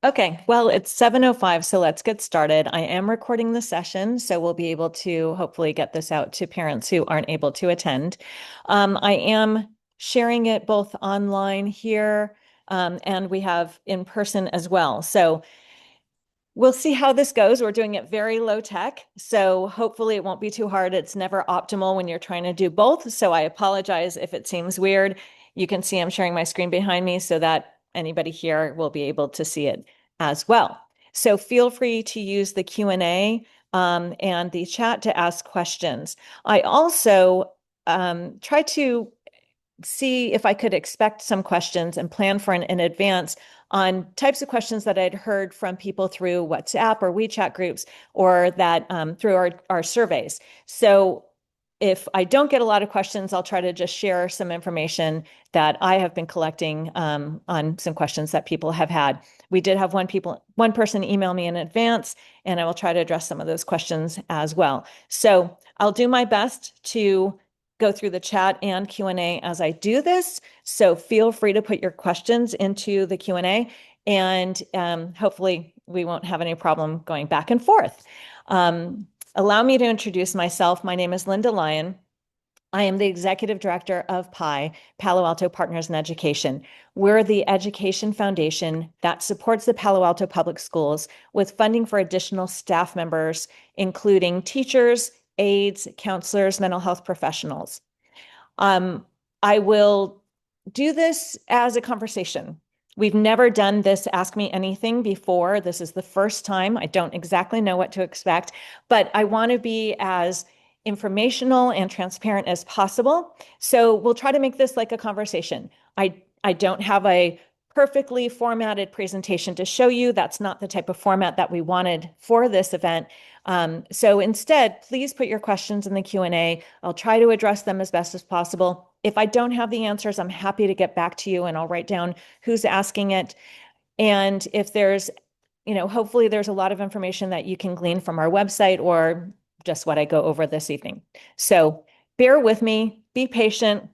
Okay, well, it's 7:05, so let's get started. I am recording the session, so we'll be able to hopefully get this out to parents who aren't able to attend. I am sharing it both online here, and we have in person as well. So we'll see how this goes. We're doing it very low tech, so hopefully it won't be too hard. It's never optimal when you're trying to do both, so I apologize if it seems weird. You can see I'm sharing my screen behind me so that anybody here will be able to see it as well. So feel free to use the Q&A and the chat to ask questions. I also try to see if I could expect some questions and plan for in advance on types of questions that I'd heard from people through WhatsApp or WeChat groups or that through our surveys. So if I don't get a lot of questions, I'll try to just share some information that I have been collecting on some questions that people have had. We did have one person email me in advance, and I will try to address some of those questions as well. So I'll do my best to go through the chat and Q&A as I do this. So feel free to put your questions into the Q&A, and hopefully we won't have any problem going back and forth. Allow me to introduce myself. My name is Linda Lyon. I am the executive director of PiE, Palo Alto Partners in Education. We're the education foundation that supports the Palo Alto Public Schools with funding for additional staff members, including teachers, aides, counselors, mental health professionals. I will do this as a conversation. We've never done this Ask Me Anything before. This is the first time. I don't exactly know what to expect, but I want to be as informational and transparent as possible. So we'll try to make this like a conversation. I don't have a perfectly formatted presentation to show you. That's not the type of format that we wanted for this event. So instead, please put your questions in the Q&A. I'll try to address them as best as possible. If I don't have the answers, I'm happy to get back to you and I'll write down who's asking it. And if there's, hopefully there's a lot of information that you can glean from our website or just what I go over this evening. So bear with me, be patient.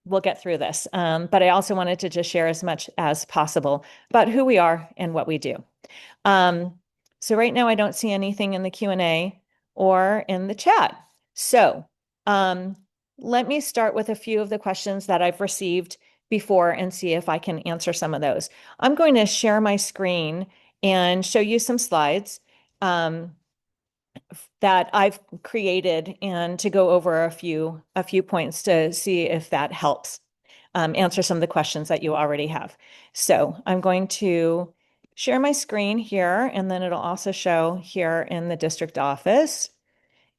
We'll get through this. But I also wanted to just share as much as possible about who we are and what we do. So right now I don't see anything in the Q&A or in the chat. So let me start with a few of the questions that I've received before and see if I can answer some of those. I'm going to share my screen and show you some slides that I've created and to go over a few points to see if that helps answer some of the questions that you already have. So I'm going to share my screen here, and then it'll also show here in the district office.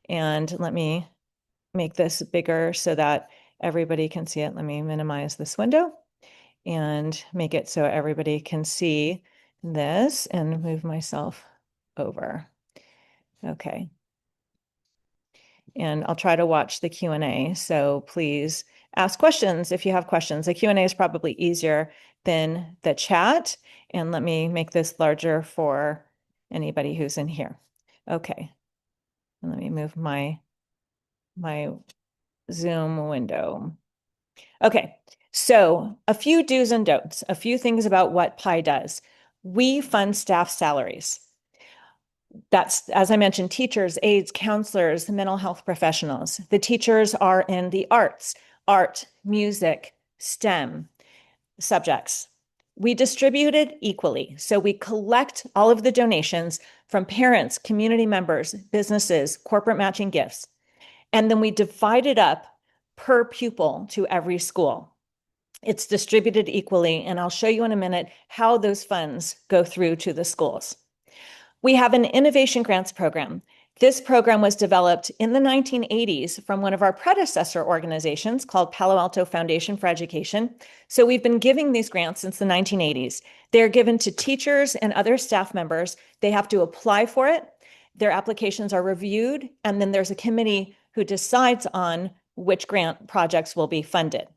And let me make this bigger so that everybody can see it. Let me minimize this window and make it so everybody can see this and move myself over. Okay. And I'll try to watch the Q&A. So please ask questions if you have questions. The Q&A is probably easier than the chat. And let me make this larger for anybody who's in here. Okay. And let me move my Zoom window. Okay. So a few do's and don'ts, a few things about what PiE does. We fund staff salaries. That's, as I mentioned, teachers, aides, counselors, mental health professionals. The teachers are in the arts, art, music, STEM subjects. We distribute it equally. So we collect all of the donations from parents, community members, businesses, corporate matching gifts. And then we divide it up per pupil to every school. It's distributed equally. And I'll show you in a minute how those funds go through to the schools. We have an innovation grants program. This program was developed in the 1980s from one of our predecessor organizations called Palo Alto Foundation for Education. So we've been giving these grants since the 1980s. They're given to teachers and other staff members. They have to apply for it. Their applications are reviewed, and then there's a committee who decides on which grant projects will be funded.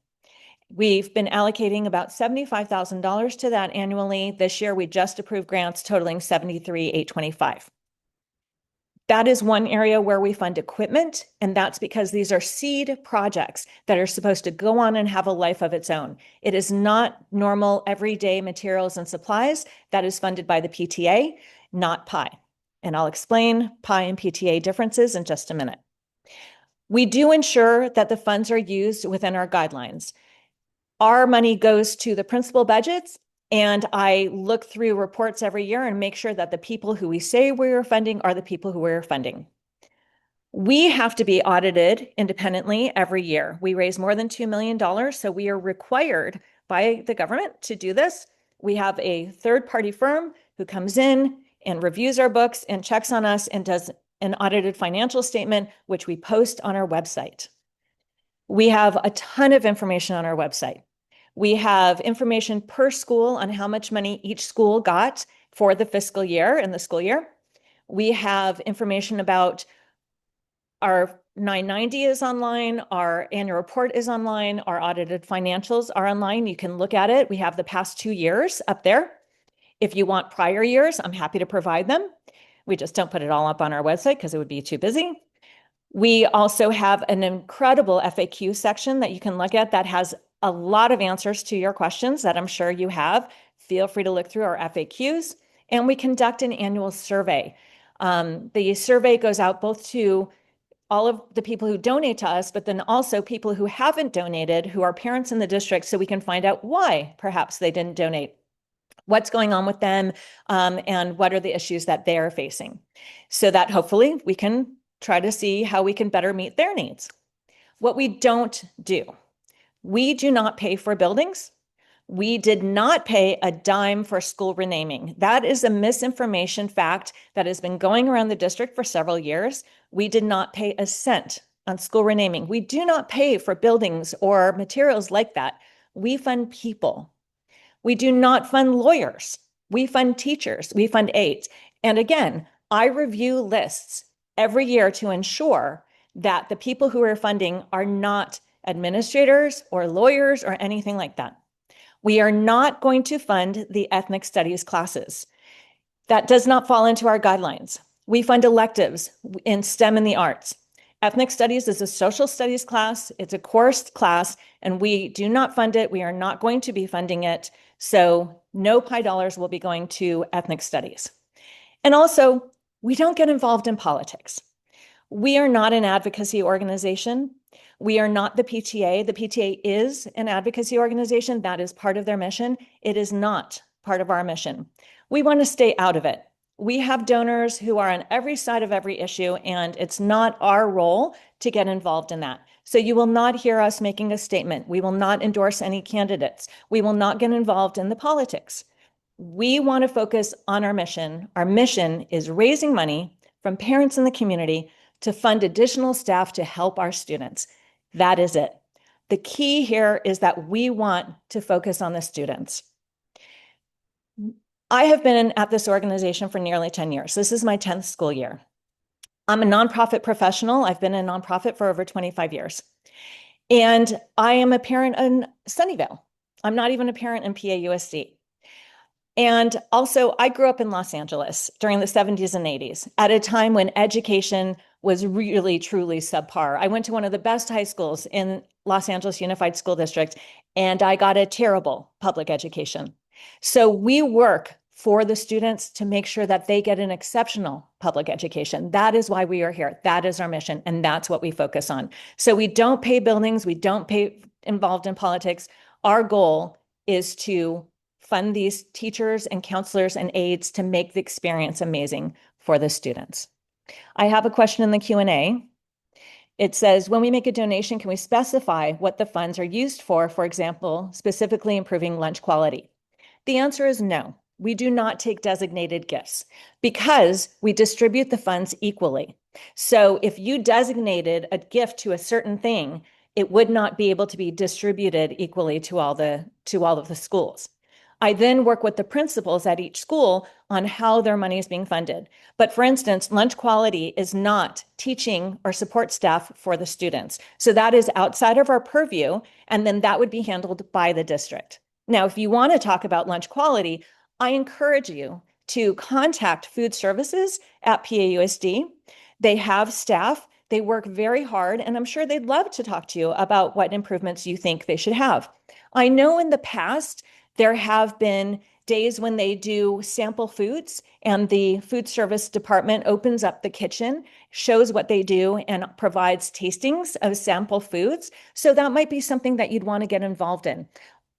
We've been allocating about $75,000 to that annually. This year, we just approved grants totaling $73,825. That is one area where we fund equipment, and that's because these are seed projects that are supposed to go on and have a life of its own. It is not normal everyday materials and supplies that is funded by the PTA, not PiE. And I'll explain PiE and PTA differences in just a minute. We do ensure that the funds are used within our guidelines. Our money goes to the principal budgets, and I look through reports every year and make sure that the people who we say we're funding are the people who we're funding. We have to be audited independently every year. We raise more than $2 million, so we are required by the government to do this. We have a third-party firm who comes in and reviews our books and checks on us and does an audited financial statement, which we post on our website. We have a ton of information on our website. We have information per school on how much money each school got for the fiscal year and the school year. We have information about our 990 is online, our annual report is online, our audited financials are online. You can look at it. We have the past 2 years up there. If you want prior years, I'm happy to provide them. We just don't put it all up on our website because it would be too busy. We also have an incredible FAQ section that you can look at that has a lot of answers to your questions that I'm sure you have. Feel free to look through our FAQs, and we conduct an annual survey. The survey goes out both to all of the people who donate to us, but then also people who haven't donated, who are parents in the district, so we can find out why perhaps they didn't donate, what's going on with them, and what are the issues that they're facing, so that hopefully we can try to see how we can better meet their needs. What we don't do, we do not pay for buildings. We did not pay a dime for school renaming. That is a misinformation fact that has been going around the district for several years. We did not pay a cent on school renaming. We do not pay for buildings or materials like that. We fund people. We do not fund lawyers. We fund teachers. We fund aides. And again, I review lists every year to ensure that the people who are funding are not administrators or lawyers or anything like that. We are not going to fund the ethnic studies classes. That does not fall into our guidelines. We fund electives in STEM and the arts. Ethnic studies is a social studies class. It's a course class, and we do not fund it. We are not going to be funding it. So no PiE dollars will be going to ethnic studies. And also, we don't get involved in politics. We are not an advocacy organization. We are not the PTA. The PTA is an advocacy organization. That is part of their mission. It is not part of our mission. We want to stay out of it. We have donors who are on every side of every issue, and it's not our role to get involved in that. So you will not hear us making a statement. We will not endorse any candidates. We will not get involved in the politics. We want to focus on our mission. Our mission is raising money from parents in the community to fund additional staff to help our students. That is it. The key here is that we want to focus on the students. I have been at this organization for nearly 10 years. This is my 10th school year. I'm a nonprofit professional. I've been a nonprofit for over 25 years. And I am a parent in Sunnyvale. I'm not even a parent in PAUSD. And also, I grew up in Los Angeles during the 70s and 80s at a time when education was really, truly subpar. I went to one of the best high schools in Los Angeles Unified School District, and I got a terrible public education. So we work for the students to make sure that they get an exceptional public education. That is why we are here. That is our mission, and that's what we focus on. So we don't pay buildings. We don't pay involved in politics. Our goal is to fund these teachers and counselors and aides to make the experience amazing for the students. I have a question in the Q&A. It says, when we make a donation, can we specify what the funds are used for example, specifically improving lunch quality? The answer is no. We do not take designated gifts because we distribute the funds equally. So if you designated a gift to a certain thing, it would not be able to be distributed equally to all of the schools. I then work with the principals at each school on how their money is being funded. But for instance, lunch quality is not teaching or support staff for the students. So that is outside of our purview, and then that would be handled by the district. Now, if you want to talk about lunch quality, I encourage you to contact food services at PAUSD. They have staff. They work very hard, and I'm sure they'd love to talk to you about what improvements you think they should have. I know in the past there have been days when they do sample foods, and the food service department opens up the kitchen, shows what they do, and provides tastings of sample foods. So that might be something that you'd want to get involved in.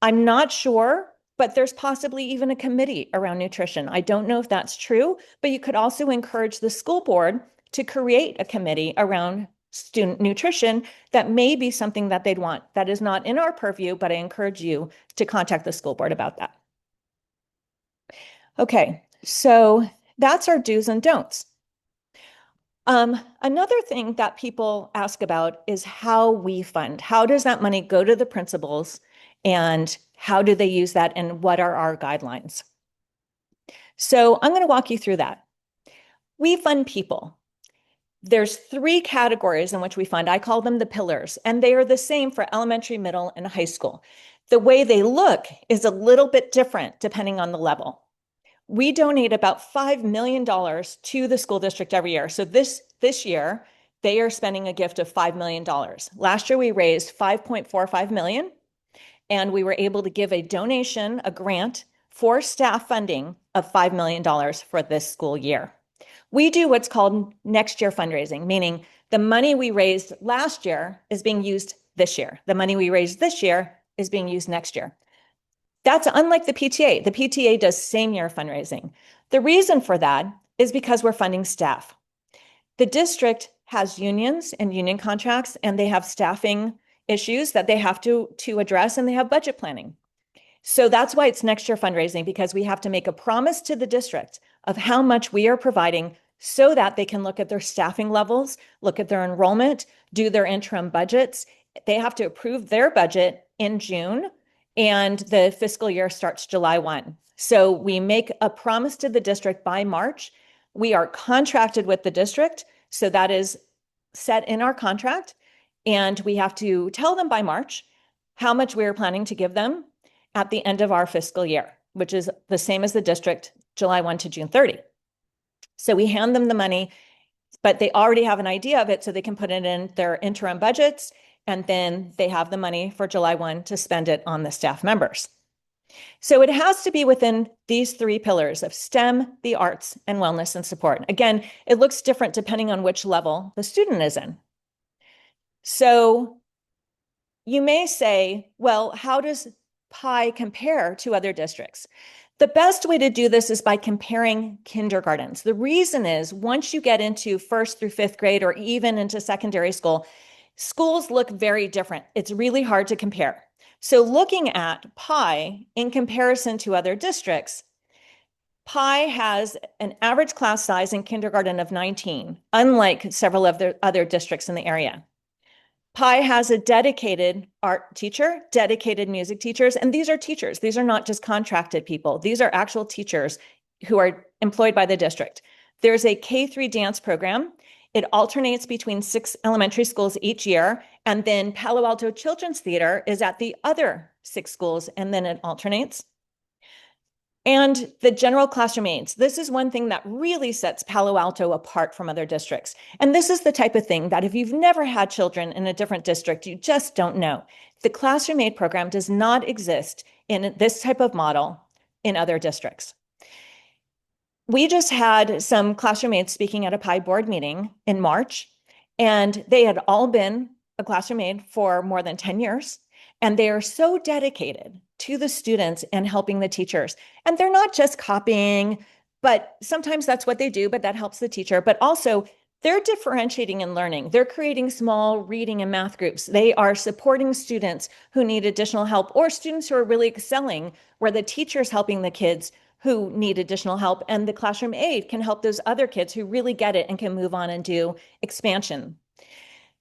I'm not sure, but there's possibly even a committee around nutrition. I don't know if that's true, but you could also encourage the school board to create a committee around student nutrition. That may be something that they'd want. That is not in our purview, but I encourage you to contact the school board about that. Okay, so that's our do's and don'ts. Another thing that people ask about is how we fund. How does that money go to the principals, and how do they use that, and what are our guidelines? So I'm going to walk you through that. We fund people. There's 3 categories in which we fund. I call them the pillars, and they are the same for elementary, middle, and high school. The way they look is a little bit different depending on the level. We donate about $5 million to the school district every year. So this year, they are spending a gift of $5 million. Last year, we raised $5.45 million, and we were able to give a donation, a grant for staff funding of $5 million for this school year. We do what's called next year fundraising, meaning the money we raised last year is being used this year. The money we raised this year is being used next year. That's unlike the PTA. The PTA does same year fundraising. The reason for that is because we're funding staff. The district has unions and union contracts, and they have staffing issues that they have to address, and they have budget planning. So that's why it's next year fundraising, because we have to make a promise to the district of how much we are providing so that they can look at their staffing levels, look at their enrollment, do their interim budgets. They have to approve their budget in June, and the fiscal year starts July 1. So we make a promise to the district by March. We are contracted with the district, so that is set in our contract, and we have to tell them by March how much we are planning to give them at the end of our fiscal year, which is the same as the district, July 1 to June 30. So we hand them the money, but they already have an idea of it, so they can put it in their interim budgets, and then they have the money for July 1 to spend it on the staff members. So it has to be within these 3 pillars of STEM, the arts, and wellness and support. Again, it looks different depending on which level the student is in. So you may say, well, how does PiE compare to other districts? The best way to do this is by comparing kindergartens. The reason is, once you get into 1st through 5th grade, or even into secondary school, schools look very different. It's really hard to compare. So looking at PiE in comparison to other districts, PiE has an average class size in kindergarten of 19, unlike several of the other districts in the area. PiE has a dedicated art teacher, dedicated music teachers, and these are teachers. These are not just contracted people. These are actual teachers who are employed by the district. There's a K-3 dance program. It alternates between 6 elementary schools each year, and then Palo Alto Children's Theater is at the other 6 schools, and then it alternates. And the general classroom aides. This is one thing that really sets Palo Alto apart from other districts. And this is the type of thing that if you've never had children in a different district, you just don't know. The classroom aide program does not exist in this type of model in other districts. We just had some classroom aides speaking at a PiE board meeting in March, and they had all been a classroom aide for more than 10 years. And they are so dedicated to the students and helping the teachers. And they're not just copying, but sometimes that's what they do, but that helps the teacher. But also, they're differentiating and learning. They're creating small reading and math groups. They are supporting students who need additional help, or students who are really excelling, where the teacher's helping the kids who need additional help, and the classroom aide can help those other kids who really get it and can move on and do expansion.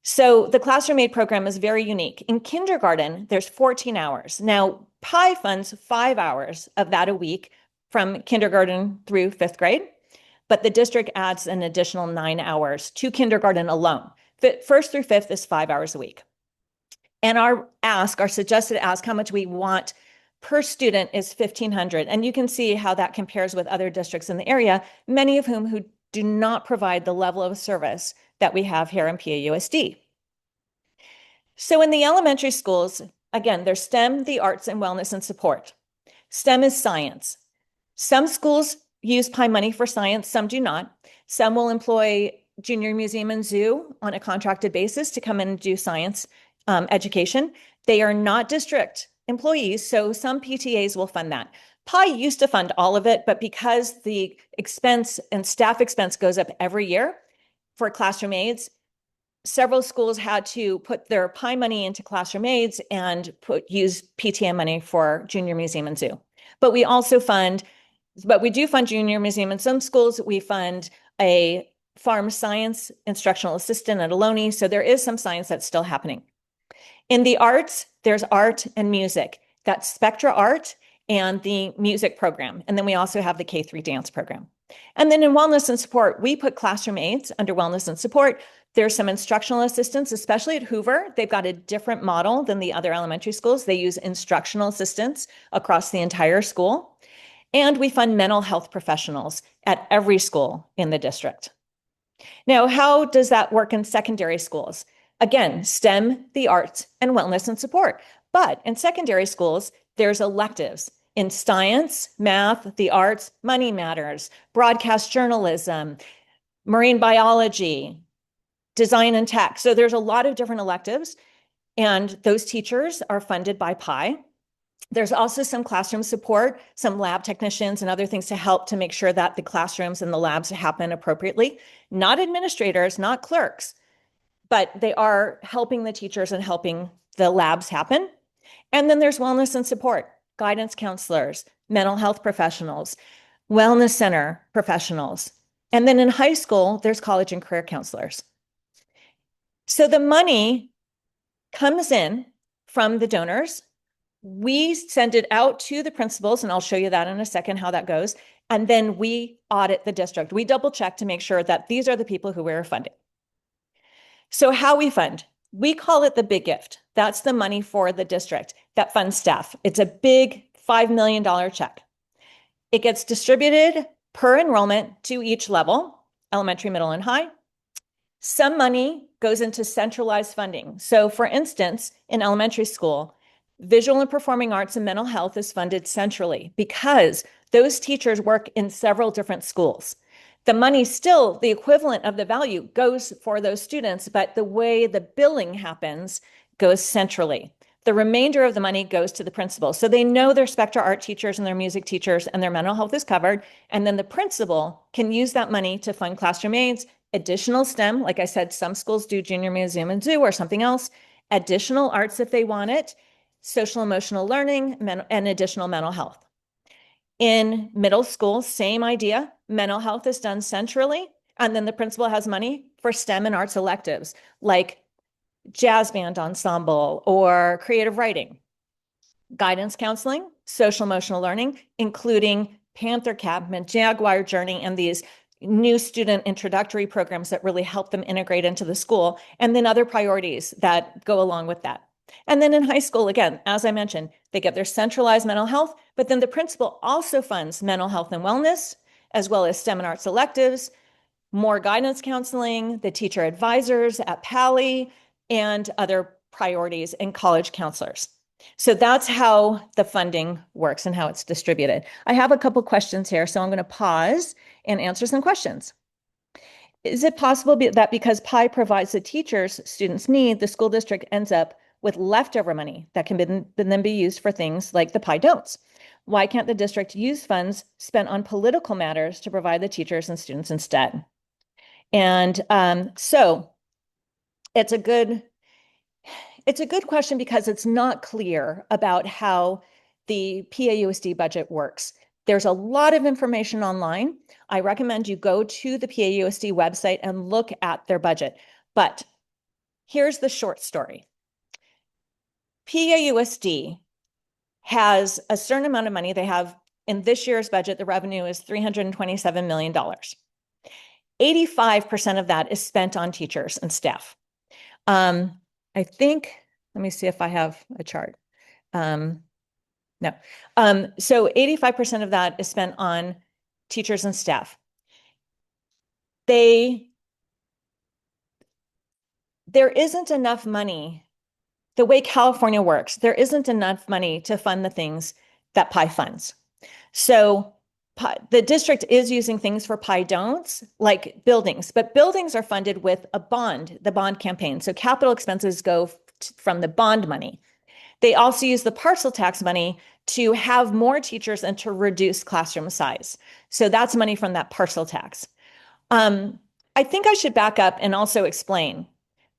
So the classroom aide program is very unique. In kindergarten, there's 14 hours. Now, PiE funds 5 hours of that a week from kindergarten through 5th grade, but the district adds an additional 9 hours to kindergarten alone. 1st through 5th is 5 hours a week. And our suggested ask, how much we want per student is $1,500. And you can see how that compares with other districts in the area, many of whom do not provide the level of service that we have here in PAUSD. So in the elementary schools, again, there's STEM, the arts, and wellness and support. STEM is science. Some schools use PiE money for science, some do not. Some will employ Junior Museum and Zoo on a contracted basis to come in and do science education. They are not district employees, so some PTAs will fund that. PiE used to fund all of it, but because the expense and staff expense goes up every year for classroom aides, several schools had to put their PiE money into classroom aides and use PTA money for Junior Museum and Zoo. But we do fund Junior Museum in some schools. We fund a farm science instructional assistant at Ohlone. So there is some science that's still happening. In the arts, there's art and music. That's Spectra Art and the music program. And then we also have the K-3 dance program. And then in wellness and support, we put classroom aides under wellness and support. There's some instructional assistants, especially at Hoover. They've got a different model than the other elementary schools. They use instructional assistants across the entire school. And we fund mental health professionals at every school in the district. Now, how does that work in secondary schools? Again, STEM, the arts, and wellness and support. But in secondary schools, there's electives in science, math, the arts, money matters, broadcast journalism, marine biology, design and tech. So there's a lot of different electives, and those teachers are funded by PiE. There's also some classroom support, some lab technicians and other things to help to make sure that the classrooms and the labs happen appropriately. Not administrators, not clerks, but they are helping the teachers and helping the labs happen. And then there's wellness and support, guidance counselors, mental health professionals, wellness center professionals. And then in high school, there's college and career counselors. So the money comes in from the donors. We send it out to the principals, and I'll show you that in a second, how that goes. And then we audit the district. We double check to make sure that these are the people who we're funding. So how we fund, we call it the big gift. That's the money for the district that funds staff. It's a big $5 million check. It gets distributed per enrollment to each level, elementary, middle, and high. Some money goes into centralized funding. So for instance, in elementary school, visual and performing arts and mental health is funded centrally because those teachers work in several different schools. The money still, the equivalent of the value goes for those students, but the way the billing happens goes centrally. The remainder of the money goes to the principal. So they know their Spectra art teachers and their music teachers and their mental health is covered. And then the principal can use that money to fund classroom aides, additional STEM. Like I said, some schools do Junior Museum and Zoo or something else, additional arts if they want it, social emotional learning, and additional mental health. In middle school, same idea. Mental health is done centrally, and then the principal has money for STEM and arts electives like jazz band ensemble or creative writing, guidance counseling, social emotional learning, including Panther Camp and Jaguar Journey and these new student introductory programs that really help them integrate into the school, and then other priorities that go along with that. And then in high school, again, as I mentioned, they get their centralized mental health, but then the principal also funds mental health and wellness, as well as STEM and arts electives, more guidance counseling, the teacher advisors at Palo, and other priorities and college counselors. So that's how the funding works and how it's distributed. I have a couple questions here, so I'm going to pause and answer some questions. Is it possible that because PiE provides the teachers students need, the school district ends up with leftover money that can then be used for things like the PiE don'ts? Why can't the district use funds spent on political matters to provide the teachers and students instead? And so it's a good question because it's not clear about how the PAUSD budget works. There's a lot of information online. I recommend you go to the PAUSD website and look at their budget. But here's the short story. PAUSD has a certain amount of money. They have, in this year's budget, the revenue is $327 million. 85% of that is spent on teachers and staff. I think, let me see if I have a chart. No. So 85% of that is spent on teachers and staff. They, there isn't enough money. The way California works, there isn't enough money to fund the things that PiE funds. So the district is using things for PiE don'ts, like buildings, but buildings are funded with a bond, the bond campaign. So capital expenses go from the bond money. They also use the parcel tax money to have more teachers and to reduce classroom size. So that's money from that parcel tax. Um, I think I should back up and also explain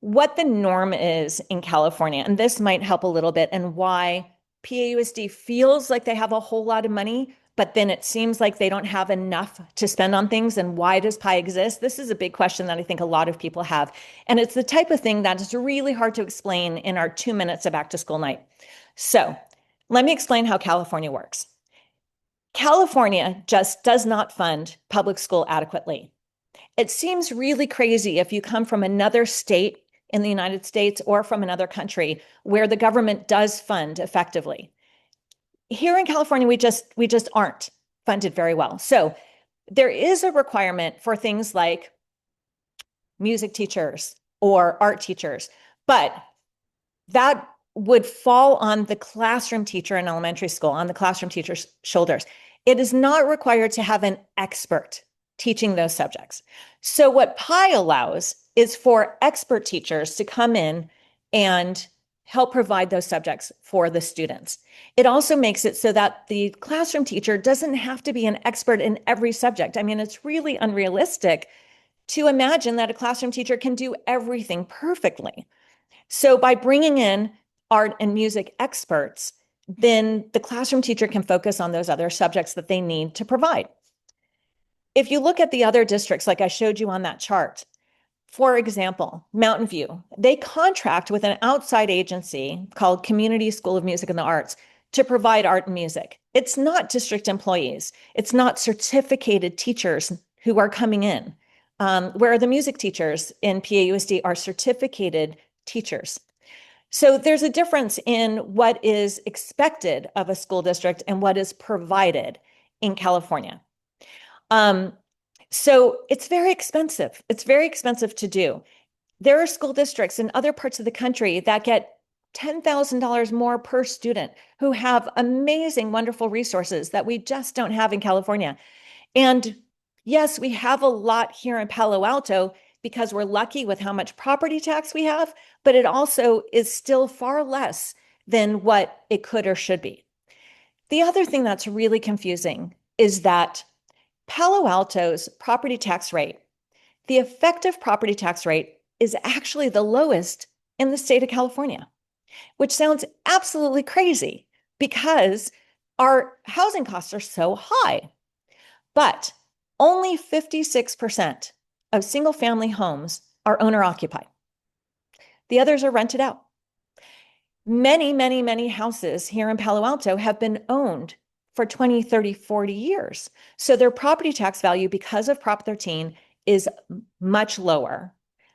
what the norm is in California. And this might help a little bit and why PAUSD feels like they have a whole lot of money, but then it seems like they don't have enough to spend on things. And why does PiE exist? This is a big question that I think a lot of people have. And it's the type of thing that is really hard to explain in our 2 minutes of back to school night. So let me explain how California works. California just does not fund public school adequately. It seems really crazy if you come from another state in the United States or from another country where the government does fund effectively. Here in California, we just aren't funded very well. So there is a requirement for things like music teachers or art teachers, but that would fall on the classroom teacher in elementary school, on the classroom teacher's shoulders. It is not required to have an expert teaching those subjects. So what PiE allows is for expert teachers to come in and help provide those subjects for the students. It also makes it so that the classroom teacher doesn't have to be an expert in every subject. I mean, it's really unrealistic to imagine that a classroom teacher can do everything perfectly. So by bringing in art and music experts, then the classroom teacher can focus on those other subjects that they need to provide. If you look at the other districts, like I showed you on that chart, for example, Mountain View, they contract with an outside agency called Community School of Music and the Arts to provide art and music. It's not district employees. It's not certificated teachers who are coming in, where the music teachers in PAUSD are certificated teachers. So there's a difference in what is expected of a school district and what is provided in California. So it's very expensive. It's very expensive to do. There are school districts in other parts of the country that get $10,000 more per student who have amazing, wonderful resources that we just don't have in California. And yes, we have a lot here in Palo Alto because we're lucky with how much property tax we have, but it also is still far less than what it could or should be. The other thing that's really confusing is that Palo Alto's property tax rate, the effective property tax rate, is actually the lowest in the state of California, which sounds absolutely crazy because our housing costs are so high. But only 56% of single family homes are owner occupied. The others are rented out. Many, many, many houses here in Palo Alto have been owned for 20, 30, 40 years. So their property tax value, because of Prop 13, is much lower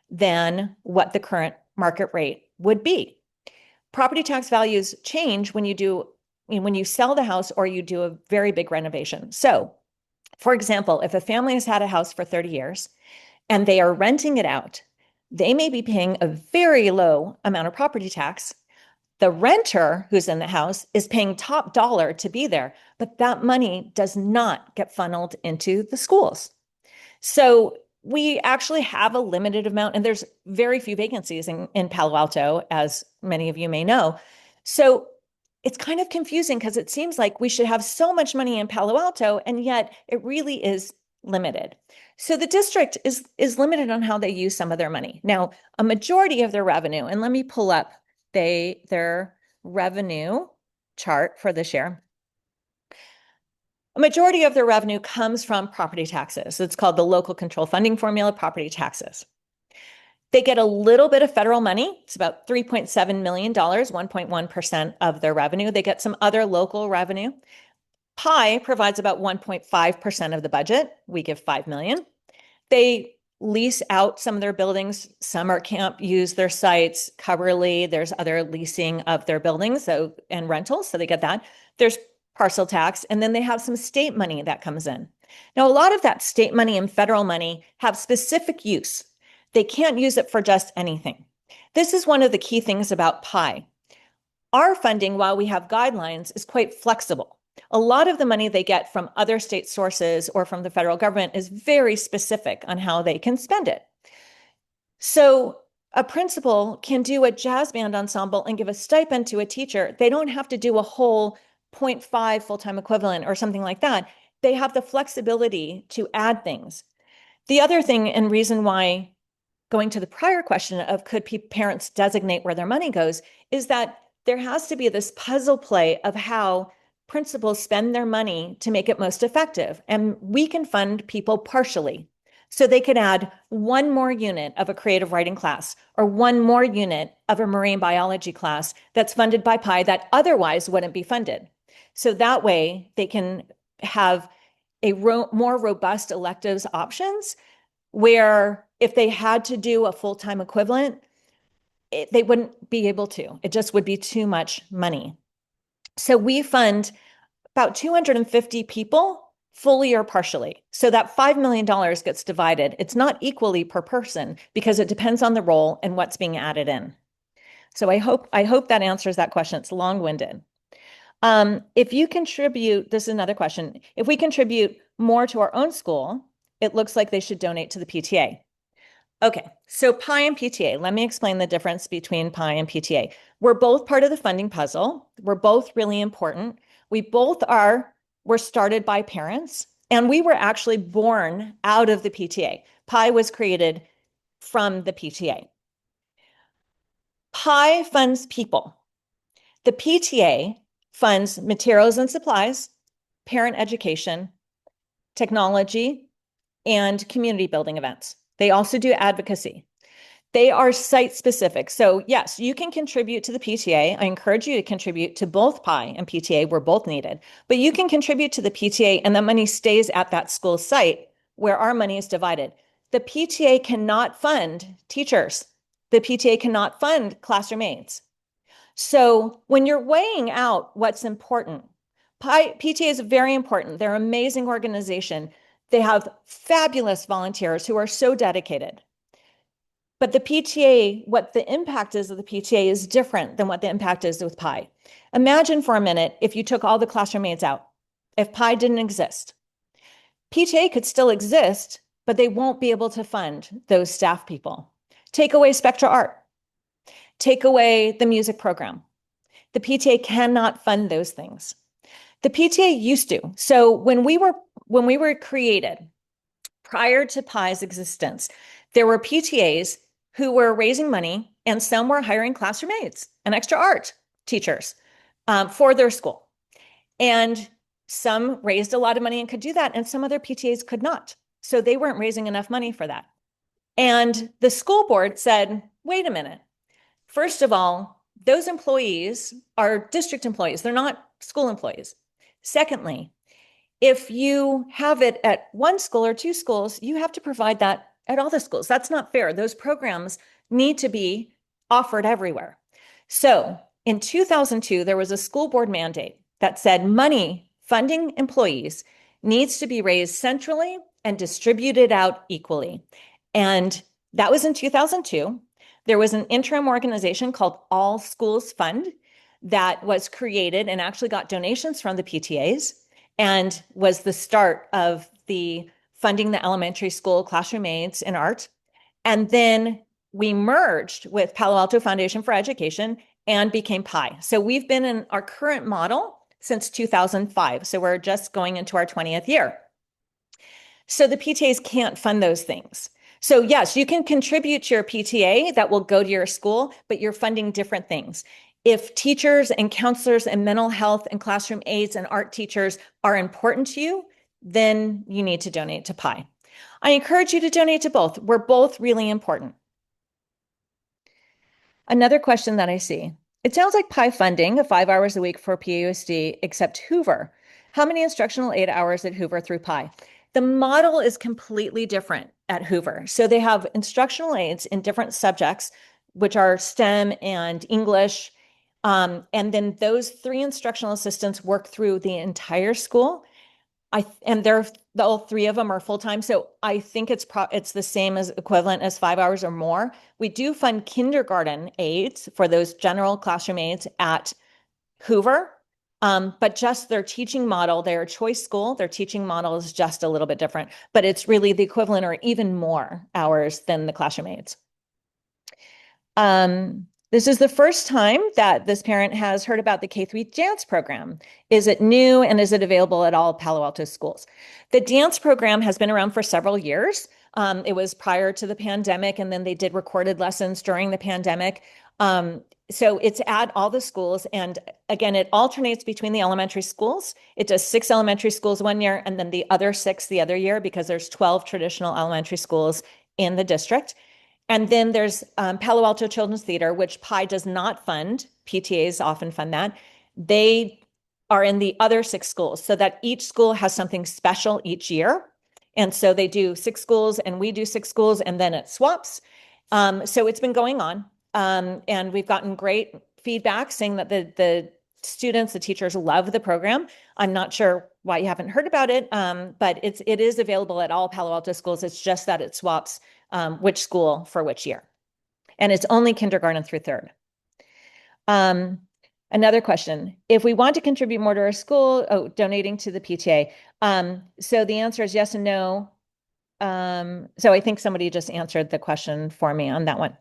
than what the current market rate would be. Property tax values change when you sell the house or you do a very big renovation. So, for example, if a family has had a house for 30 years and they are renting it out, they may be paying a very low amount of property tax. The renter who's in the house is paying top dollar to be there, but that money does not get funneled into the schools. So we actually have a limited amount, and there's very few vacancies in Palo Alto, as many of you may know. So it's kind of confusing because it seems like we should have so much money in Palo Alto, and yet it really is limited. So the district is limited on how they use some of their money. Now, a majority of their revenue, and let me pull up their revenue chart for this year. A majority of their revenue comes from property taxes. It's called the local control funding formula, property taxes. They get a little bit of federal money. It's about $3.7 million, 1.1% of their revenue. They get some other local revenue. PiE provides about 1.5% of the budget. We give 5 million. They lease out some of their buildings. Summer camp use their sites. Coverly, there's other leasing of their buildings and rentals, so they get that. There's parcel tax, and then they have some state money that comes in. Now, a lot of that state money and federal money have specific use. They can't use it for just anything. This is one of the key things about PiE. Our funding, while we have guidelines, is quite flexible. A lot of the money they get from other state sources or from the federal government is very specific on how they can spend it. So a principal can do a jazz band ensemble and give a stipend to a teacher. They don't have to do a whole 0.5 full-time equivalent or something like that. They have the flexibility to add things. The other thing and reason why, going to the prior question of could parents designate where their money goes, is that there has to be this puzzle play of how principals spend their money to make it most effective. And we can fund people partially. So they could add one more unit of a creative writing class or one more unit of a marine biology class that's funded by PiE that otherwise wouldn't be funded. So that way they can have a more robust electives options where if they had to do a full-time equivalent, they wouldn't be able to. It just would be too much money. So we fund about 250 people fully or partially. So that $5 million gets divided. It's not equally per person because it depends on the role and what's being added in. So I hope that answers that question. It's long-winded. If you contribute, this is another question. If we contribute more to our own school, it looks like they should donate to the PTA. Okay, so PiE and PTA, let me explain the difference between PiE and PTA. We're both part of the funding puzzle. We're both really important. We're started by parents, and we were actually born out of the PTA. PiE was created from the PTA. PiE funds people. The PTA funds materials and supplies, parent education, technology, and community building events. They also do advocacy. They are site specific. So yes, you can contribute to the PTA. I encourage you to contribute to both PiE and PTA. We're both needed. But you can contribute to the PTA and the money stays at that school site where our money is divided. The PTA cannot fund teachers. The PTA cannot fund classroom aides. So when you're weighing out what's important, PTA is very important. They're an amazing organization. They have fabulous volunteers who are so dedicated. But the PTA, what the impact is of the PTA is different than what the impact is with PiE. Imagine for a minute if you took all the classroom aides out, if PiE didn't exist. PTA could still exist, but they won't be able to fund those staff people. Take away Spectra Art. Take away the music program. The PTA cannot fund those things. The PTA used to. So when we were created, prior to PiE's existence, there were PTAs who were raising money, and some were hiring classroom aides and extra art teachers for their school. And some raised a lot of money and could do that, and some other PTAs could not. So they weren't raising enough money for that. And the school board said, wait a minute. First of all, those employees are district employees. They're not school employees. Secondly, if you have it at one school or two schools, you have to provide that at all the schools. That's not fair. Those programs need to be offered everywhere. So in 2002, there was a school board mandate that said money funding employees needs to be raised centrally and distributed out equally. And that was in 2002. There was an interim organization called All Schools Fund that was created and actually got donations from the PTAs and was the start of the funding the elementary school classroom aides in art. And then we merged with Palo Alto Foundation for Education and became PiE. So we've been in our current model since 2005. So we're just going into our 20th year. So the PTAs can't fund those things. So yes, you can contribute to your PTA that will go to your school, but you're funding different things. If teachers and counselors and mental health and classroom aides and art teachers are important to you, then you need to donate to PiE. I encourage you to donate to both. We're both really important. Another question that I see. It sounds like PiE funding of 5 hours a week for PAUSD except Hoover. How many instructional aid hours at Hoover through PiE? The model is completely different at Hoover. So they have instructional aids in different subjects, which are STEM and English And then those three instructional assistants work through the entire school. And all three of them are full-time. So I think it's the same as equivalent as 5 hours or more. We do fund kindergarten aides for those general classroom aides at Hoover. But just their teaching model, their choice school, their teaching model is just a little bit different, but it's really the equivalent or even more hours than the classroom aides. This is the first time that this parent has heard about the K-3 dance program. Is it new and is it available at all Palo Alto schools? The dance program has been around for several years. It was prior to the pandemic, and then they did recorded lessons during the pandemic. So it's at all the schools. And again, it alternates between the elementary schools. It does 6 elementary schools one year and then the other 6 the other year, because there's 12 traditional elementary schools in the district. And then there's Palo Alto Children's Theater, which PiE does not fund. PTAs often fund that. They are in the other 6 schools, so that each school has something special each year. And so they do 6 schools and we do 6 schools, and then it swaps. So it's been going on. And we've gotten great feedback saying that the students, the teachers love the program. I'm not sure why you haven't heard about it, but it is available at all Palo Alto schools. It's just that it swaps which school for which year. And it's only kindergarten through 3rd. Another question, if we want to contribute more to our school, donating to the PTA. So the answer is yes and no. So I think somebody just answered the question for me on that one.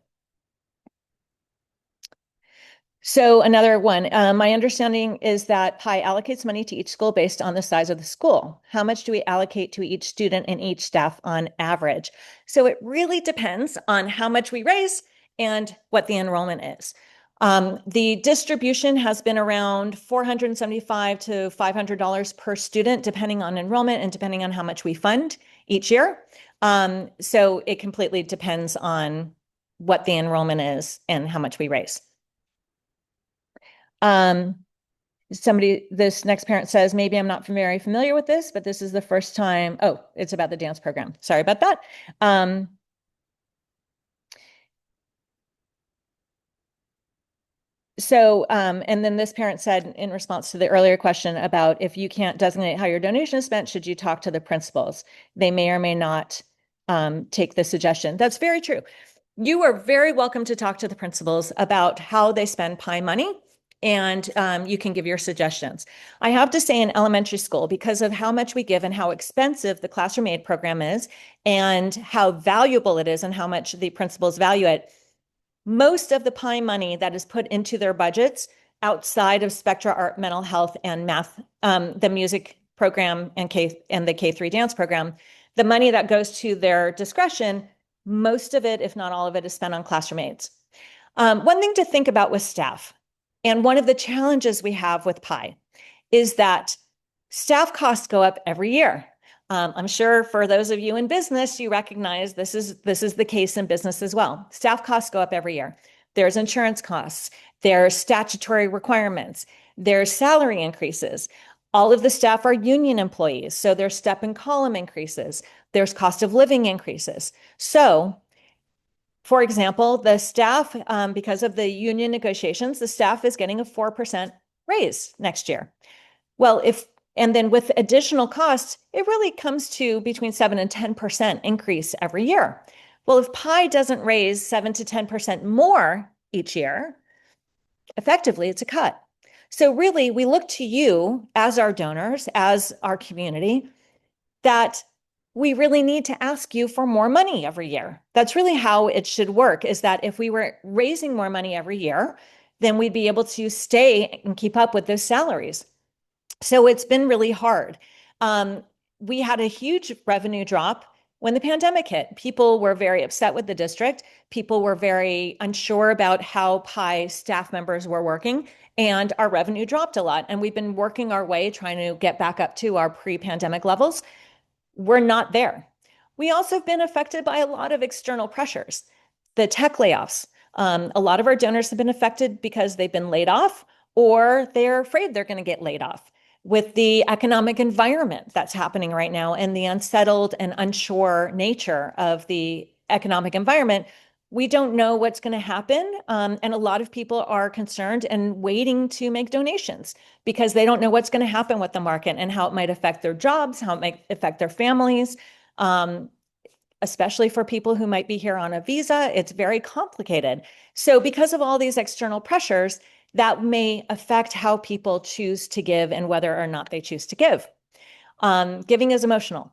So another one, my understanding is that PiE allocates money to each school based on the size of the school. How much do we allocate to each student and each staff on average? So it really depends on how much we raise and what the enrollment is. The distribution has been around $475 to $500 per student, depending on enrollment and depending on how much we fund each year. So it completely depends on what the enrollment is and how much we raise. This next parent says, maybe I'm not very familiar with this, but this is the first time. Oh, it's about the dance program. Sorry about that. And then this parent said in response to the earlier question about if you can't designate how your donation is spent, should you talk to the principals? They may or may not take the suggestion. That's very true. You are very welcome to talk to the principals about how they spend PiE money, and you can give your suggestions. I have to say, in elementary school, because of how much we give and how expensive the classroom aid program is and how valuable it is and how much the principals value it, most of the PiE money that is put into their budgets outside of Spectra Art, Mental Health, and Math, the music program and the K-3 dance program, the money that goes to their discretion, most of it, if not all of it, is spent on classroom aids. One thing to think about with staff, and one of the challenges we have with PiE, is that staff costs go up every year. I'm sure for those of you in business, you recognize this is the case in business as well. Staff costs go up every year. There's insurance costs, there's statutory requirements, there's salary increases. All of the staff are union employees, so there's step and column increases. There's cost of living increases. So, for example, the staff, because of the union negotiations, the staff is getting a 4% raise next year. Well, and then with additional costs, it really comes to between 7 and 10% increase every year. Well, if PiE doesn't raise 7 to 10% more each year, effectively it's a cut. So really, we look to you as our donors, as our community, that we really need to ask you for more money every year. That's really how it should work, is that if we were raising more money every year, then we'd be able to stay and keep up with those salaries. So it's been really hard. We had a huge revenue drop when the pandemic hit. People were very upset with the district. People were very unsure about how PiE staff members were working, and our revenue dropped a lot. And we've been working our way trying to get back up to our pre-pandemic levels. We're not there. We also have been affected by a lot of external pressures. The tech layoffs. A lot of our donors have been affected because they've been laid off or they're afraid they're going to get laid off. With the economic environment that's happening right now and the unsettled and unsure nature of the economic environment, We don't know what's going to happen. And a lot of people are concerned and waiting to make donations because they don't know what's going to happen with the market and how it might affect their jobs, how it might affect their families, especially for people who might be here on a visa. It's very complicated. So because of all these external pressures, that may affect how people choose to give and whether or not they choose to give. Giving is emotional.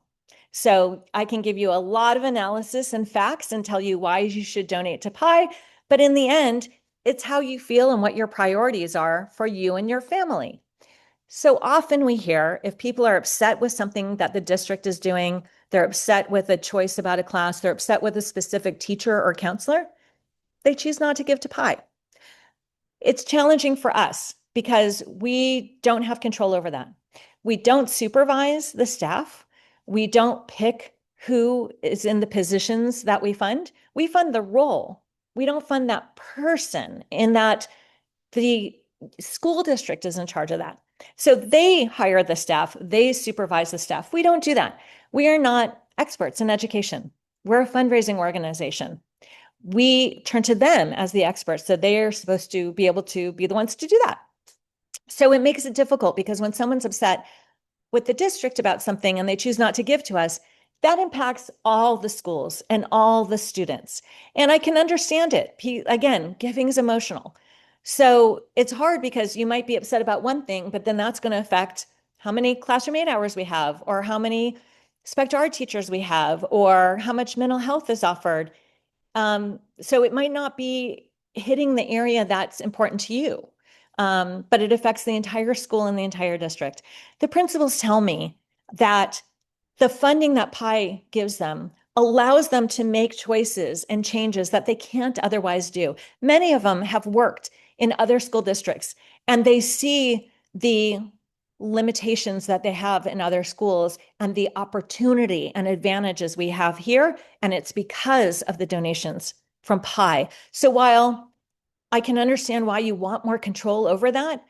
So I can give you a lot of analysis and facts and tell you why you should donate to PiE, but in the end, it's how you feel and what your priorities are for you and your family. So often we hear if people are upset with something that the district is doing, they're upset with a choice about a class, they're upset with a specific teacher or counselor, they choose not to give to PiE. It's challenging for us because we don't have control over that. We don't supervise the staff. We don't pick who is in the positions that we fund. We fund the role. We don't fund that person, in that the school district is in charge of that. So they hire the staff, they supervise the staff. We don't do that. We are not experts in education. We're a fundraising organization. We turn to them as the experts. So they are supposed to be able to be the ones to do that. So it makes it difficult because when someone's upset with the district about something and they choose not to give to us, that impacts all the schools and all the students. And I can understand it. Again, giving is emotional. So it's hard because you might be upset about one thing, but then that's going to affect how many classroom 8 hours we have, or how many spec art teachers we have, or how much mental health is offered. So it might not be hitting the area that's important to you, but it affects the entire school and the entire district. The principals tell me that the funding that PiE gives them allows them to make choices and changes that they can't otherwise do. Many of them have worked in other school districts, and they see the limitations that they have in other schools and the opportunity and advantages we have here. And it's because of the donations from PiE. So while I can understand why you want more control over that,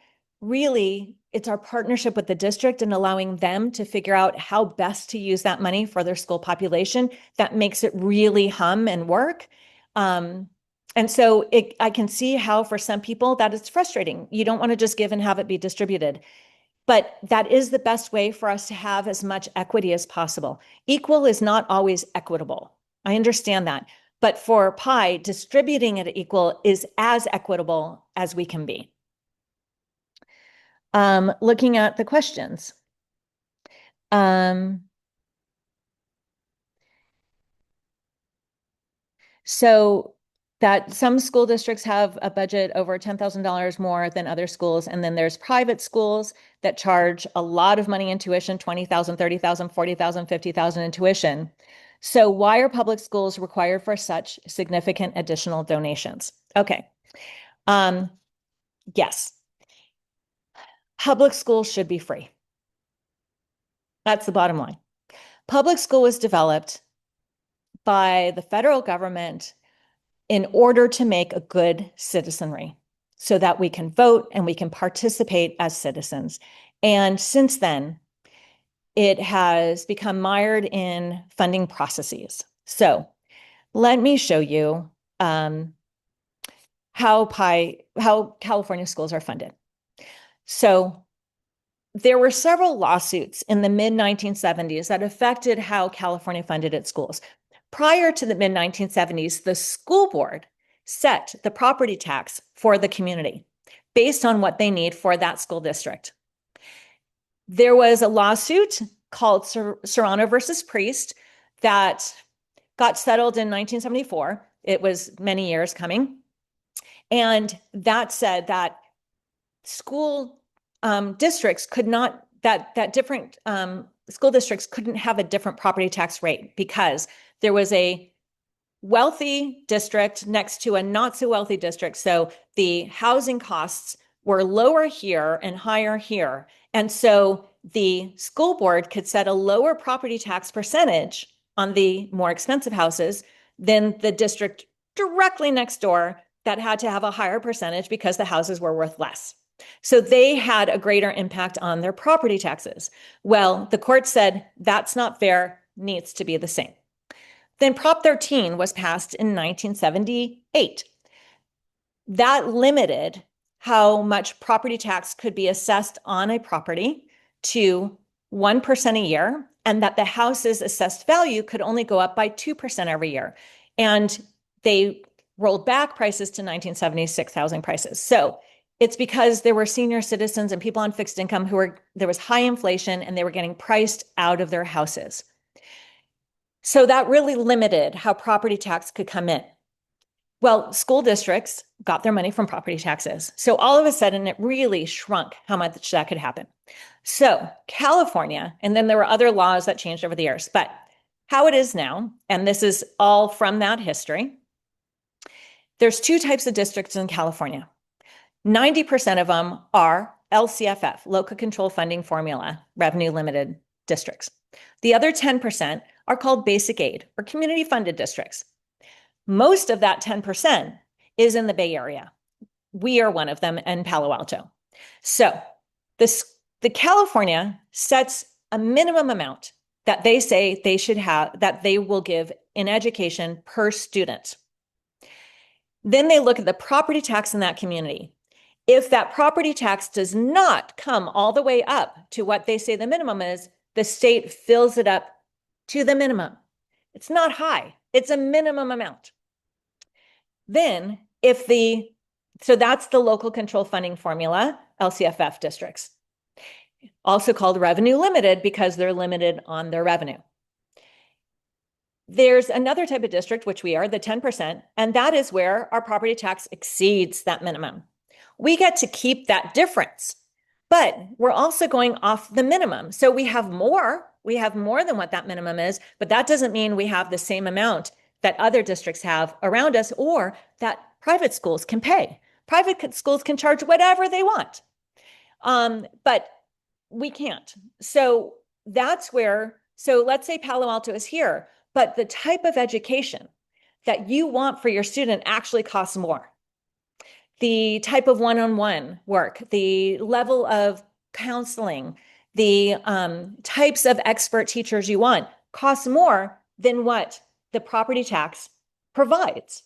really, it's our partnership with the district and allowing them to figure out how best to use that money for their school population that makes it really hum and work. And so I can see how for some people that is frustrating. You don't want to just give and have it be distributed. But that is the best way for us to have as much equity as possible. Equal is not always equitable. I understand that. But for PiE, distributing it equal is as equitable as we can be. Looking at the questions. So that some school districts have a budget over $10,000 more than other schools. And then there's private schools that charge a lot of money in tuition, 20,000, 30,000, 40,000, 50,000 in tuition. So why are public schools required for such significant additional donations? Okay. Yes. Public schools should be free. That's the bottom line. Public school was developed by the federal government in order to make a good citizenry so that we can vote and we can participate as citizens. And since then, it has become mired in funding processes. So let me show you how California schools are funded. So there were several lawsuits in the mid-1970s that affected how California funded its schools. Prior to the mid-1970s, the school board set the property tax for the community based on what they need for that school district. There was a lawsuit called Serrano versus Priest that got settled in 1974. It was many years coming. And that said that school districts could not, that different school districts couldn't have a different property tax rate because there was a wealthy district next to a not so wealthy district. So the housing costs were lower here and higher here. And so the school board could set a lower property tax percentage on the more expensive houses than the district directly next door that had to have a higher percentage because the houses were worth less. So they had a greater impact on their property taxes. Well, the court said that's not fair, needs to be the same. Then Prop 13 was passed in 1978. That limited how much property tax could be assessed on a property to 1% a year, and that the house's assessed value could only go up by 2% every year. And they rolled back prices to 1976 housing prices. So it's because there were senior citizens and people on fixed income there was high inflation and they were getting priced out of their houses. So that really limited how property tax could come in. Well, school districts got their money from property taxes. So all of a sudden, it really shrunk how much that could happen. So California, and then there were other laws that changed over the years, but how it is now, and this is all from that history, there's two types of districts in California. 90% of them are LCFF, Local Control Funding Formula, revenue limited districts. The other 10% are called basic aid or community funded districts. Most of that 10% is in the Bay Area. We are one of them in Palo Alto. So the California sets a minimum amount that they say they should have, that they will give in education per student. Then they look at the property tax in that community. If that property tax does not come all the way up to what they say the minimum is, the state fills it up to the minimum. It's not high, it's a minimum amount. Then so that's the local control funding formula, LCFF districts, also called revenue limited because they're limited on their revenue. There's another type of district, which we are, the 10%, and that is where our property tax exceeds that minimum. We get to keep that difference, but we're also going off the minimum. So we have more than what that minimum is, but that doesn't mean we have the same amount that other districts have around us or that private schools can pay. Private schools can charge whatever they want, but we can't. So that's so let's say Palo Alto is here, but the type of education that you want for your student actually costs more. The type of one-on-one work, the level of counseling, the types of expert teachers you want costs more than what the property tax provides.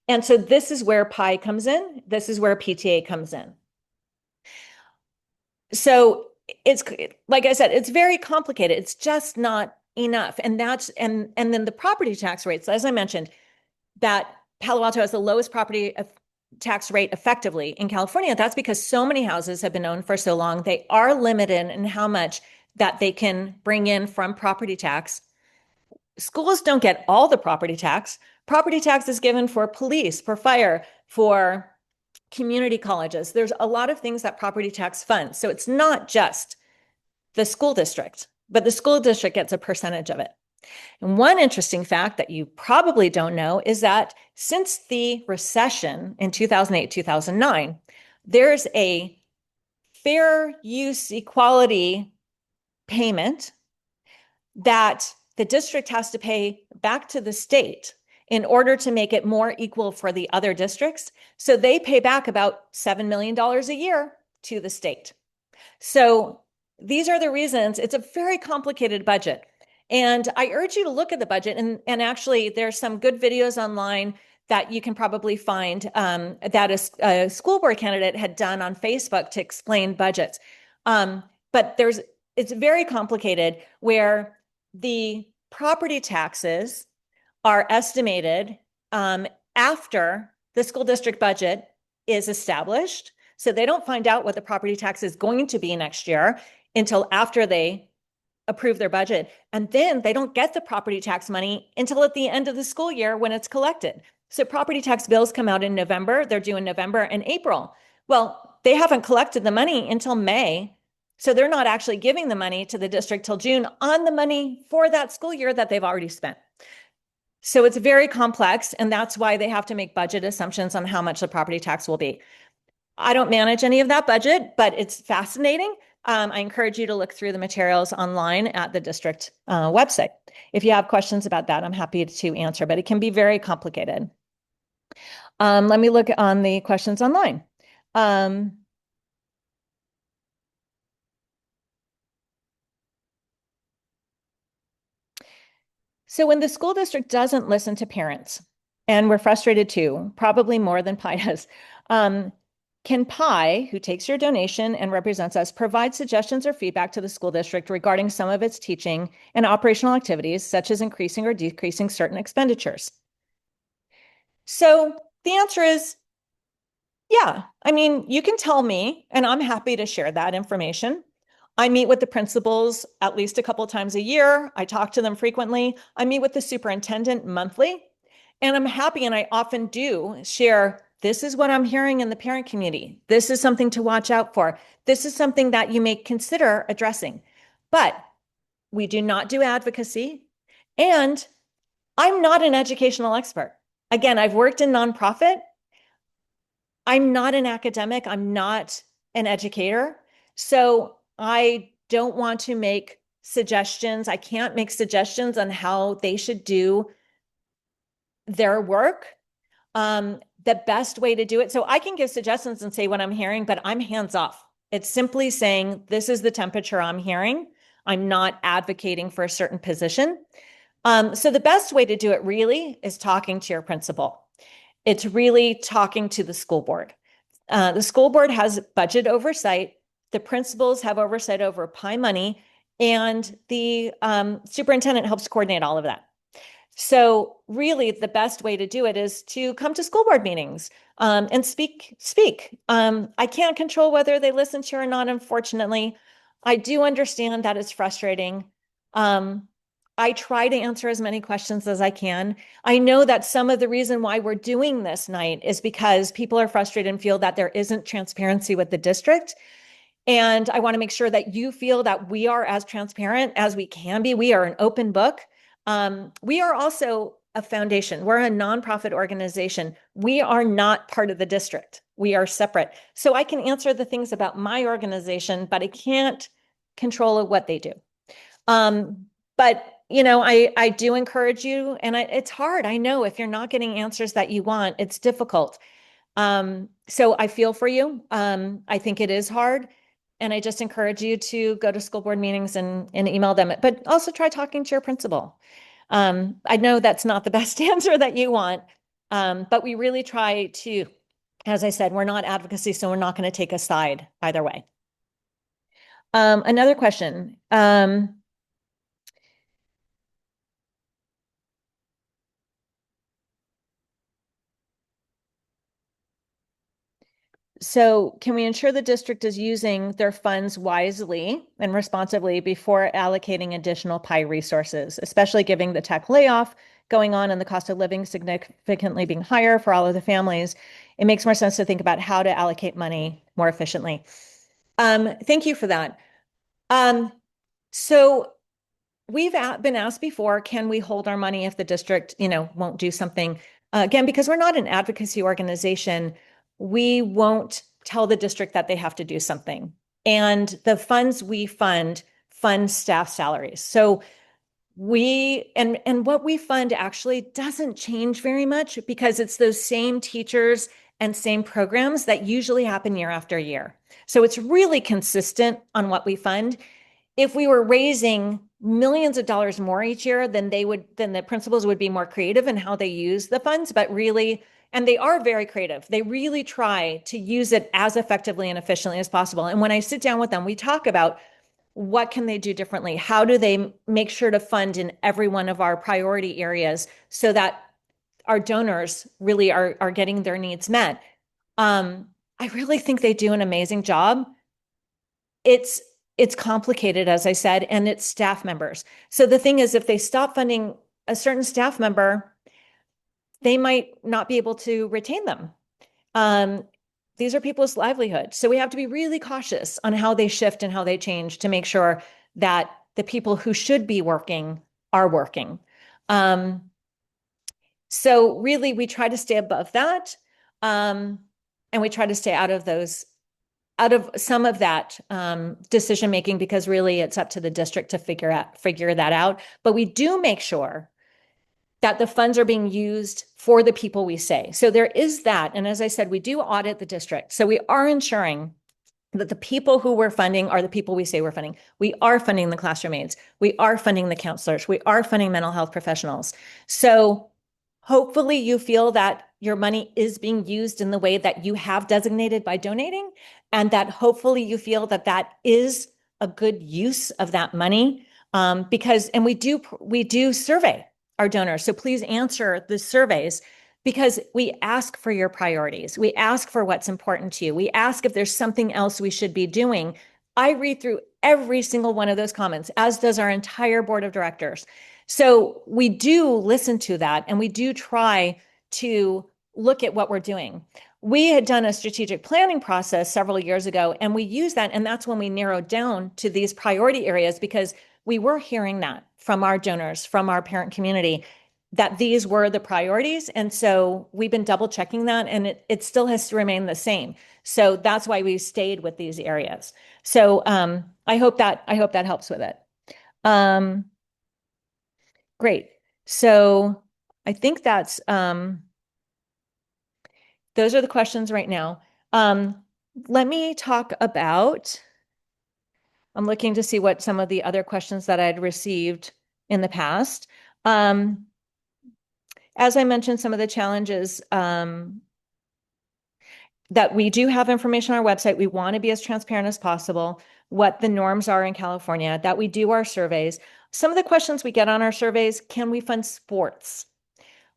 And so this is where PiE comes in. This is where PTA comes in. So it's, like I said, it's very complicated. It's just not enough. And then the property tax rates, as I mentioned, that Palo Alto has the lowest property tax rate effectively in California. That's because so many houses have been owned for so long. They are limited in how much that they can bring in from property tax. Schools don't get all the property tax. Property tax is given for police, for fire, for community colleges. There's a lot of things that property tax funds. So it's not just the school district, but the school district gets a percentage of it. And one interesting fact that you probably don't know is that since the recession in 2008, 2009, there's a fair use equality payment that the district has to pay back to the state in order to make it more equal for the other districts. So they pay back about $7 million a year to the state. So these are the reasons. It's a very complicated budget. And I urge you to look at the budget. And actually, there's some good videos online that you can probably find that a school board candidate had done on Facebook to explain budgets. But it's very complicated where the property taxes are estimated after the school district budget is established. So they don't find out what the property tax is going to be next year until after they approve their budget. And then they don't get the property tax money until at the end of the school year when it's collected. So property tax bills come out in November. They're due in November and April. Well, they haven't collected the money until May. So they're not actually giving the money to the district till June on the money for that school year that they've already spent. So it's very complex, and that's why they have to make budget assumptions on how much the property tax will be. I don't manage any of that budget, but it's fascinating. I encourage you to look through the materials online at the district website. If you have questions about that, I'm happy to answer, but it can be very complicated. Let me look on the questions online. So when the school district doesn't listen to parents, and we're frustrated too, probably more than PiE does, um, can PiE, who takes your donation and represents us, provide suggestions or feedback to the school district regarding some of its teaching and operational activities, such as increasing or decreasing certain expenditures? So the answer is yeah. I mean, you can tell me, and I'm happy to share that information. I meet with the principals at least a couple times a year. I talk to them frequently. I meet with the superintendent monthly, and I'm happy, and I often do share this is what I'm hearing in the parent community. This is something to watch out for. This is something that you may consider addressing. But we do not do advocacy, and I'm not an educational expert. Again, I've worked in nonprofit. I'm not an academic. I'm not an educator. So I don't want to make suggestions. I can't make suggestions on how they should do their work. The best way to do it. So I can give suggestions and say what I'm hearing, but I'm hands off. It's simply saying, this is the temperature I'm hearing. I'm not advocating for a certain position. So the best way to do it really is talking to your principal. It's really talking to the school board. The school board has budget oversight. The principals have oversight over PiE money, and the superintendent helps coordinate all of that. So really, the best way to do it is to come to school board meetings and speak. I can't control whether they listen to you or not, unfortunately. I do understand that it's frustrating. I try to answer as many questions as I can. I know that some of the reason why we're doing this night is because people are frustrated and feel that there isn't transparency with the district. And I want to make sure that you feel that we are as transparent as we can be. We are an open book. We are also a foundation. We're a nonprofit organization. We are not part of the district. We are separate. So I can answer the things about my organization, but I can't control what they do. But I do encourage you, and it's hard. I know if you're not getting answers that you want, it's difficult. So I feel for you. I think it is hard. And I just encourage you to go to school board meetings and email them, but also try talking to your principal. I know that's not the best answer that you want, but we really try to, as I said, we're not advocacy, so we're not going to take a side either way. Another question. So can we ensure the district is using their funds wisely and responsibly before allocating additional PiE resources, especially given the tech layoff going on and the cost of living significantly being higher for all of the families? It makes more sense to think about how to allocate money more efficiently. Thank you for that. So we've been asked before, can we hold our money if the district, won't do something? Again, because we're not an advocacy organization, we won't tell the district that they have to do something. And the funds we fund staff salaries. So and what we fund actually doesn't change very much because it's those same teachers and same programs that usually happen year after year. So it's really consistent on what we fund. If we were raising millions of dollars more each year, then the principals would be more creative in how they use the funds, but really, and they are very creative. They really try to use it as effectively and efficiently as possible. And when I sit down with them, we talk about what can they do differently? How do they make sure to fund in every one of our priority areas so that our donors really are getting their needs met? I really think they do an amazing job. It's complicated, as I said, and it's staff members. So the thing is, if they stop funding a certain staff member, they might not be able to retain them. These are people's livelihood. So we have to be really cautious on how they shift and how they change to make sure that the people who should be working are working. So really, we try to stay above that. And we try to stay out of some of that decision making, because really it's up to the district to figure that out. But we do make sure that the funds are being used for the people we say. So there is that. And as I said, we do audit the district. So we are ensuring that the people who we're funding are the people we say we're funding. We are funding the classroom aides. We are funding the counselors. We are funding mental health professionals. So hopefully you feel that your money is being used in the way that you have designated by donating, and that hopefully you feel that that is a good use of that money. Because, and we do survey our donors. So please answer the surveys because we ask for your priorities. We ask for what's important to you. We ask if there's something else we should be doing. I read through every single one of those comments, as does our entire board of directors. So we do listen to that and we do try to look at what we're doing. We had done a strategic planning process several years ago, and we used that. And that's when we narrowed down to these priority areas because we were hearing that from our donors, from our parent community, that these were the priorities. And so we've been double checking that, and it still has to remain the same. So that's why we stayed with these areas. So I hope that helps with it. Um, Great. So I think those are the questions right now. Let me talk about, I'm looking to see what some of the other questions that I'd received in the past. As I mentioned, some of the challenges that we do have information on our website. We want to be as transparent as possible, what the norms are in California, that we do our surveys. Some of the questions we get on our surveys, can we fund sports?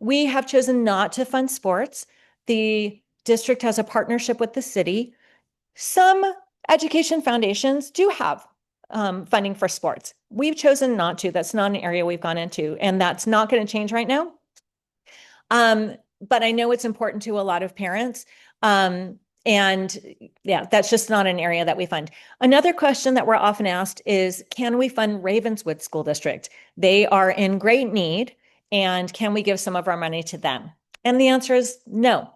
We have chosen not to fund sports. The district has a partnership with the city. Some education foundations do have funding for sports. We've chosen not to. That's not an area we've gone into, and that's not going to change right now. But I know it's important to a lot of parents. And yeah, that's just not an area that we fund. Another question that we're often asked is, can we fund Ravenswood School District? They are in great need, and can we give some of our money to them? And the answer is no.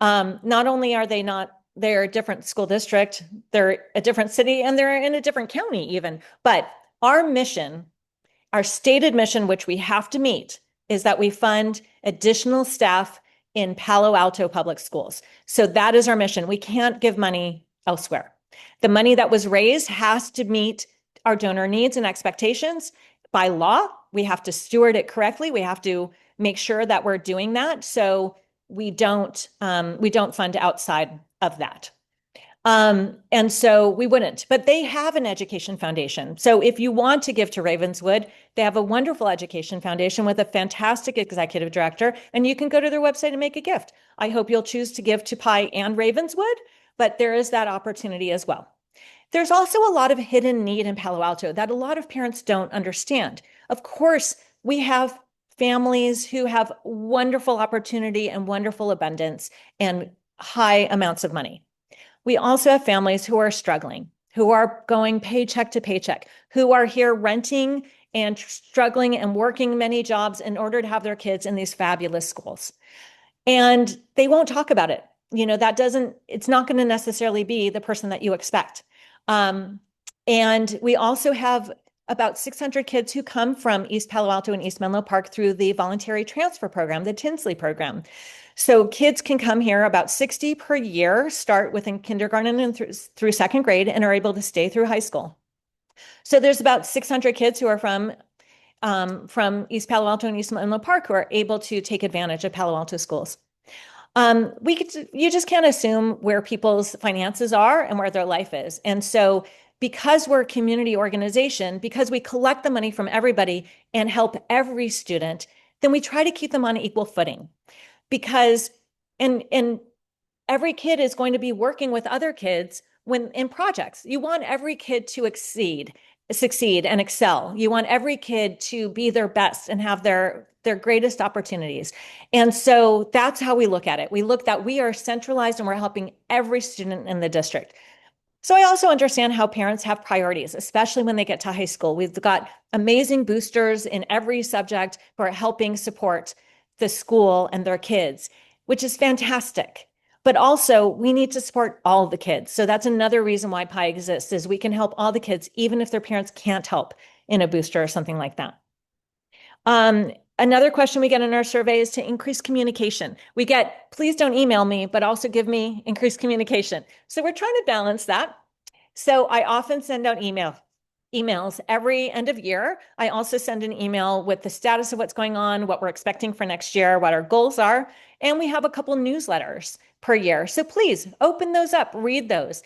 Not only are they not, they're a different school district, they're a different city, and they're in a different county even. But our mission, our stated mission, which we have to meet, is that we fund additional staff in Palo Alto public schools. So that is our mission. We can't give money elsewhere. The money that was raised has to meet our donor needs and expectations. By law, we have to steward it correctly. We have to make sure that we're doing that. So we don't fund outside of that. And so we wouldn't, but they have an education foundation. So if you want to give to Ravenswood, they have a wonderful education foundation with a fantastic executive director, and you can go to their website and make a gift. I hope you'll choose to give to PiE and Ravenswood, but there is that opportunity as well. There's also a lot of hidden need in Palo Alto that a lot of parents don't understand. Of course, we have families who have wonderful opportunity and wonderful abundance and high amounts of money. We also have families who are struggling, who are going paycheck to paycheck, who are here renting and struggling and working many jobs in order to have their kids in these fabulous schools. And they won't talk about it. It's not going to necessarily be the person that you expect. And we also have about 600 kids who come from East Palo Alto and East Menlo Park through the voluntary transfer program, the Tinsley program. So kids can come here, about 60 per year, start within kindergarten and through second grade, and are able to stay through high school. So there's about 600 kids who are from East Palo Alto and East Menlo Park who are able to take advantage of Palo Alto schools. You just can't assume where people's finances are and where their life is. And so because we're a community organization, because we collect the money from everybody and help every student, then we try to keep them on equal footing. Because and every kid is going to be working with other kids when in projects. You want every kid to succeed and excel. You want every kid to be their best and have their greatest opportunities. And so that's how we look at it. We look that we are centralized and we're helping every student in the district. So I also understand how parents have priorities, especially when they get to high school. We've got amazing boosters in every subject who are helping support the school and their kids, which is fantastic. But also we need to support all the kids. So that's another reason why PiE exists, is we can help all the kids, even if their parents can't help in a booster or something like that. Another question we get in our survey is to increase communication. We get, please don't email me, but also give me increased communication. So we're trying to balance that. So I often send out emails every end of year. I also send an email with the status of what's going on, what we're expecting for next year, what our goals are, and we have a couple newsletters per year. So please open those up, read those.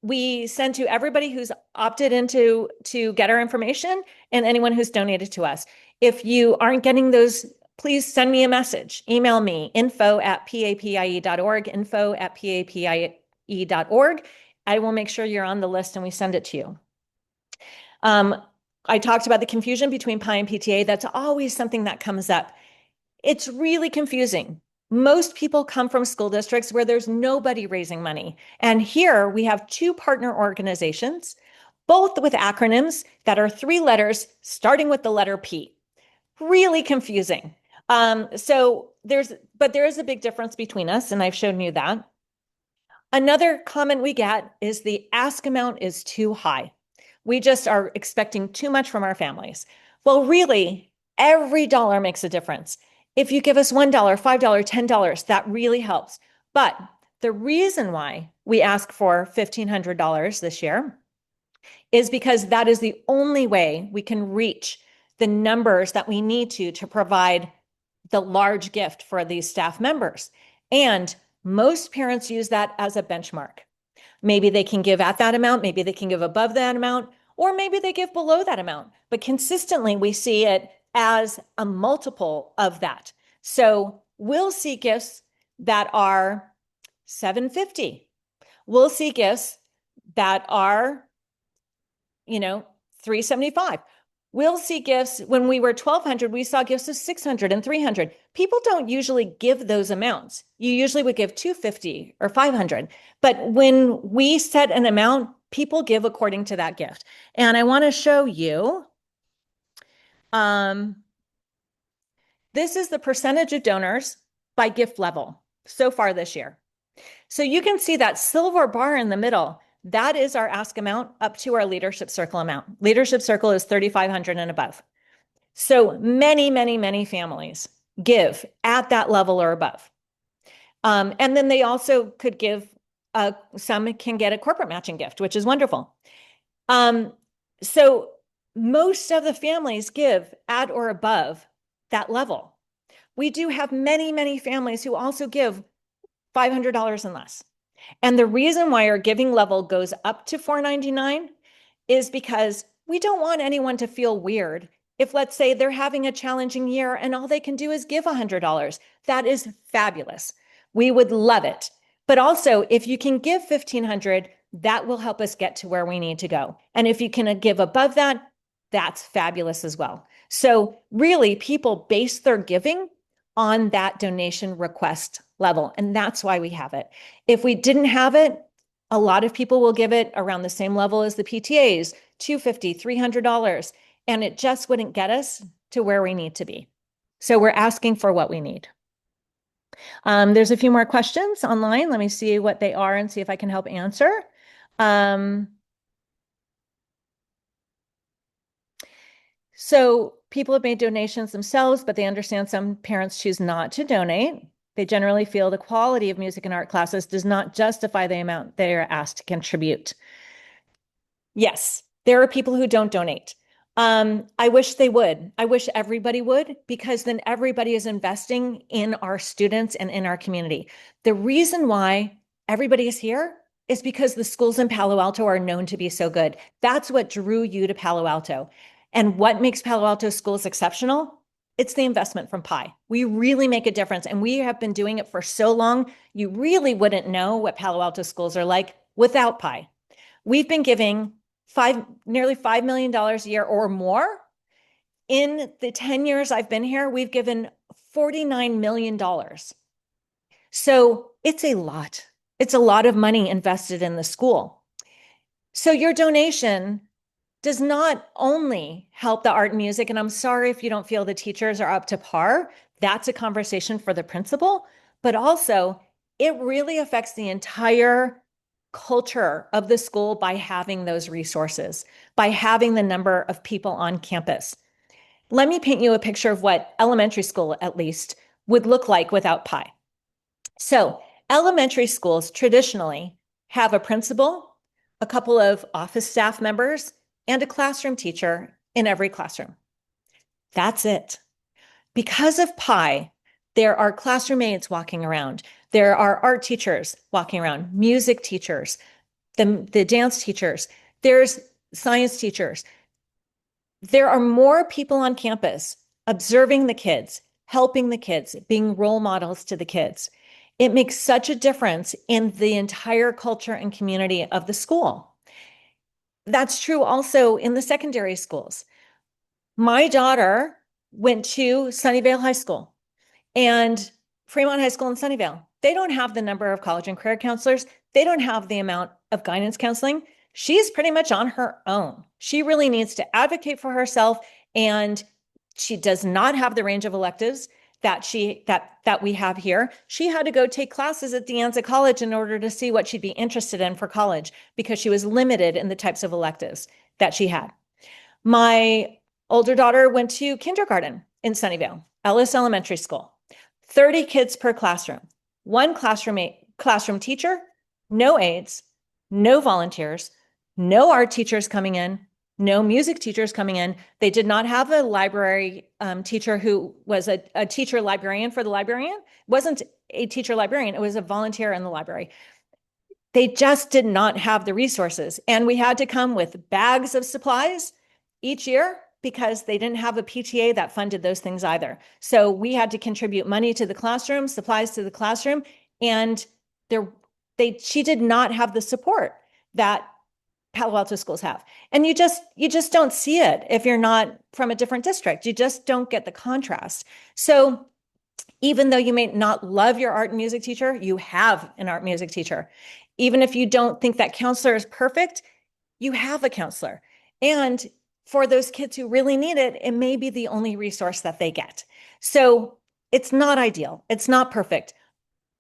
We send to everybody who's opted into to get our information and anyone who's donated to us. If you aren't getting those, please send me a message. Email me info@papie.org, info@papie.org. I will make sure you're on the list and we send it to you. I talked about the confusion between PiE and PTA. That's always something that comes up. It's really confusing. Most people come from school districts where there's nobody raising money. And here we have two partner organizations, both with acronyms that are three letters starting with the letter P. Really confusing. But there is a big difference between us, and I've shown you that. Another comment we get is the ask amount is too high. We just are expecting too much from our families. Well, really, every dollar makes a difference. If you give us $1, $5, $10, that really helps. But the reason why we ask for $1,500 this year is because that is the only way we can reach the numbers that we need to provide the large gift for these staff members. And most parents use that as a benchmark. Maybe they can give at that amount, maybe they can give above that amount, or maybe they give below that amount. But consistently, we see it as a multiple of that. So we'll see gifts that are $750. We'll see gifts that are, $375. We'll see gifts when we were 1,200, we saw gifts of 600 and 300. People don't usually give those amounts. You usually would give 250 or 500. But when we set an amount, people give according to that gift. And I want to show you, this is the percentage of donors by gift level so far this year. So you can see that silver bar in the middle. That is our ask amount up to our leadership circle amount. Leadership circle is 3,500 and above. So many, many, many families give at that level or above. And then they also could give, some can get a corporate matching gift, which is wonderful. So most of the families give at or above that level. We do have many, many families who also give $500 and less. And the reason why our giving level goes up to $499 is because we don't want anyone to feel weird if, let's say, they're having a challenging year and all they can do is give $100. That is fabulous. We would love it. But also, if you can give $1,500, that will help us get to where we need to go. And if you can give above that, that's fabulous as well. So really, people base their giving on that donation request level. And that's why we have it. If we didn't have it, a lot of people will give it around the same level as the PTAs, $250, $300, and it just wouldn't get us to where we need to be. So we're asking for what we need. There's a few more questions online. Let me see what they are and see if I can help answer. So people have made donations themselves, but they understand some parents choose not to donate. They generally feel the quality of music and art classes does not justify the amount they are asked to contribute. Yes, there are people who don't donate. I wish they would. I wish everybody would, because then everybody is investing in our students and in our community. The reason why everybody is here is because the schools in Palo Alto are known to be so good. That's what drew you to Palo Alto. And what makes Palo Alto schools exceptional? It's the investment from PiE. We really make a difference, and we have been doing it for so long, you really wouldn't know what Palo Alto schools are like without PiE. We've been giving nearly $5 million a year or more. In the 10 years I've been here, we've given $49 million. So it's a lot. It's a lot of money invested in the school. So your donation does not only help the art and music, and I'm sorry if you don't feel the teachers are up to par. That's a conversation for the principal, but also it really affects the entire culture of the school by having those resources, by having the number of people on campus. Let me paint you a picture of what elementary school, at least, would look like without PiE. So elementary schools traditionally have a principal, a couple of office staff members, and a classroom teacher in every classroom. That's it. Because of PiE, there are classroom aides walking around. There are art teachers walking around, music teachers, the dance teachers. There's science teachers. There are more people on campus observing the kids, helping the kids, being role models to the kids. It makes such a difference in the entire culture and community of the school. That's true also in the secondary schools. My daughter went to Sunnyvale High School and Fremont High School in Sunnyvale. They don't have the number of college and career counselors. They don't have the amount of guidance counseling. She's pretty much on her own. She really needs to advocate for herself, and she does not have the range of electives that we have here. She had to go take classes at De Anza College in order to see what she'd be interested in for college because she was limited in the types of electives that she had. My older daughter went to kindergarten in Sunnyvale, Ellis Elementary School. 30 kids per classroom, one classroom teacher, no aides, no volunteers, no art teachers coming in, no music teachers coming in. They did not have a library teacher who was a teacher librarian for the librarian. It wasn't a teacher librarian, it was a volunteer in the library. They just did not have the resources. And we had to come with bags of supplies each year because they didn't have a PTA that funded those things either. So we had to contribute money to the classroom, supplies to the classroom, and she did not have the support that Palo Alto schools have. And you just don't see it if you're not from a different district. You just don't get the contrast. So even though you may not love your art and music teacher, you have an art music teacher. Even if you don't think that counselor is perfect, you have a counselor. And for those kids who really need it, it may be the only resource that they get. So it's not ideal. It's not perfect,